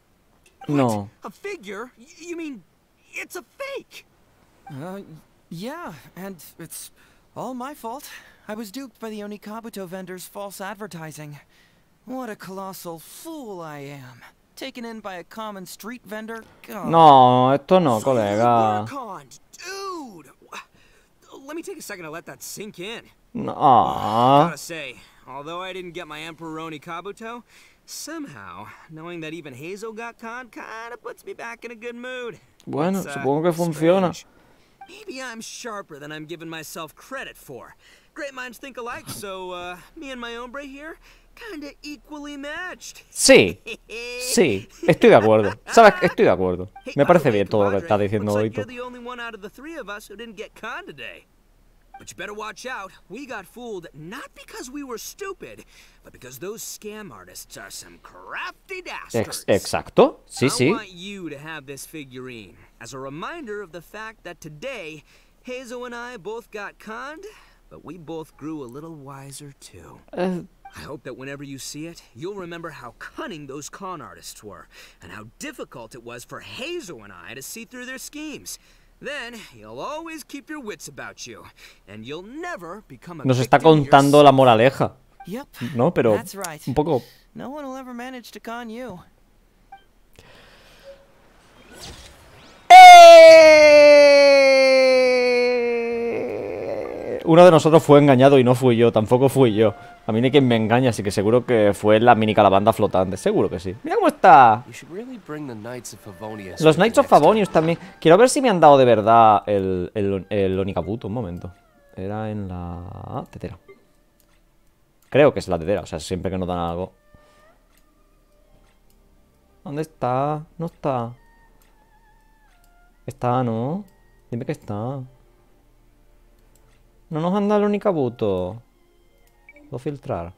No.
A figure? You mean it's a fake?
Yeah, and it's all my fault. I was duped by the Onikabuto vendor's false advertising. What a colossal fool I am. taken in by a common street vendor? God.
No, esto no, colega.
Dude, let me take a second to let that sink in.
No.
Gotta say, although I didn't get my Emperoroni Kabuto, somehow knowing that even Heizo got conned kind of puts me back in a good mood.
Bueno, supongo que funciona.
Maybe I'm sharper than I'm giving myself credit for. Great minds think alike, so me and my hombre here, kinda equally matched.
Sí, sí, estoy de acuerdo. ¿Sabes? Estoy de acuerdo. Me parece bien todo lo que está diciendo Itto.
But you better watch out. We got fooled not because we were stupid, but because those scam artists are some crafty dastards.
Exacto. Sí, sí.
I want you to have this figurine as a reminder of the fact that today Heizo and I both got conned, but we both grew a little wiser too. I hope that whenever you see it, you'll remember how cunning those con artists were and how difficult it was for Heizo and I to see through their schemes. Then you'll always keep your wits about you, and you'll never become a
Nos está contando la moraleja.
Yep,
no, pero
that's right.
Un poco.
No one will ever manage to con you.
Uno de nosotros fue engañado y no fui yo, tampoco fui yo. A mí ni quien me engaña, así que seguro que fue la mini calabanda flotante. Seguro que sí. Mira cómo está. Los Knights of Favonius también. Quiero ver si me han dado de verdad el Onikabuto. Un momento. Era en la tetera. Creo que es la tetera, o sea, siempre que nos dan algo. ¿Dónde está? No está. Está, ¿no? Dime que está. No nos han dado el Onikabuto. ¿Puedo filtrar?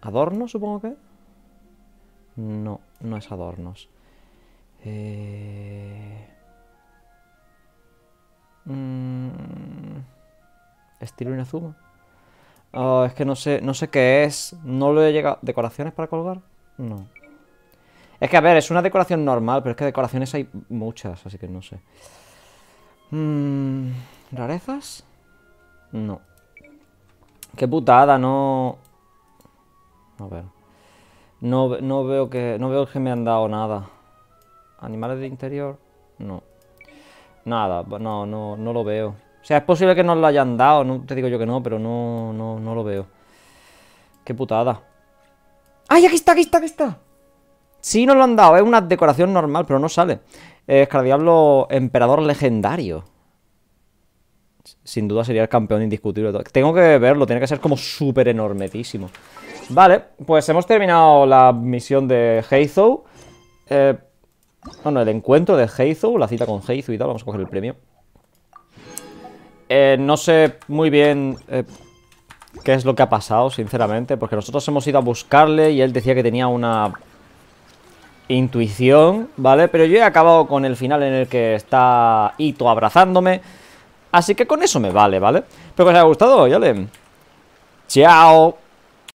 ¿Adornos, supongo que? No, no es adornos. Estilo Inazuma. Oh, es que no sé qué es. No lo he llegado. ¿Decoraciones para colgar? No. Es que, a ver, es una decoración normal, pero es que decoraciones hay muchas, así que no sé. ¿Rarezas? No. Qué putada, no... A ver. No veo que me han dado nada. ¿Animales de interior? No. Nada, no lo veo. O sea, es posible que nos lo hayan dado, no te digo yo que no, pero no lo veo. Qué putada. ¡Ay, aquí está, aquí está, aquí está! Sí, nos lo han dado, es una decoración normal, pero no sale. Escardiablo Emperador Legendario. Sin duda sería el campeón indiscutible. Tengo que verlo, tiene que ser como súper enormetísimo. Vale, pues hemos terminado la misión de Heizou. Bueno, el encuentro de Heizou, la cita con Heizou y tal. Vamos a coger el premio. No sé muy bien qué es lo que ha pasado, sinceramente, porque nosotros hemos ido a buscarle y él decía que tenía una intuición, ¿vale? Pero yo he acabado con el final en el que está Itto abrazándome. Así que con eso me vale, ¿vale? Espero que os haya gustado, ya le... ¡Chao!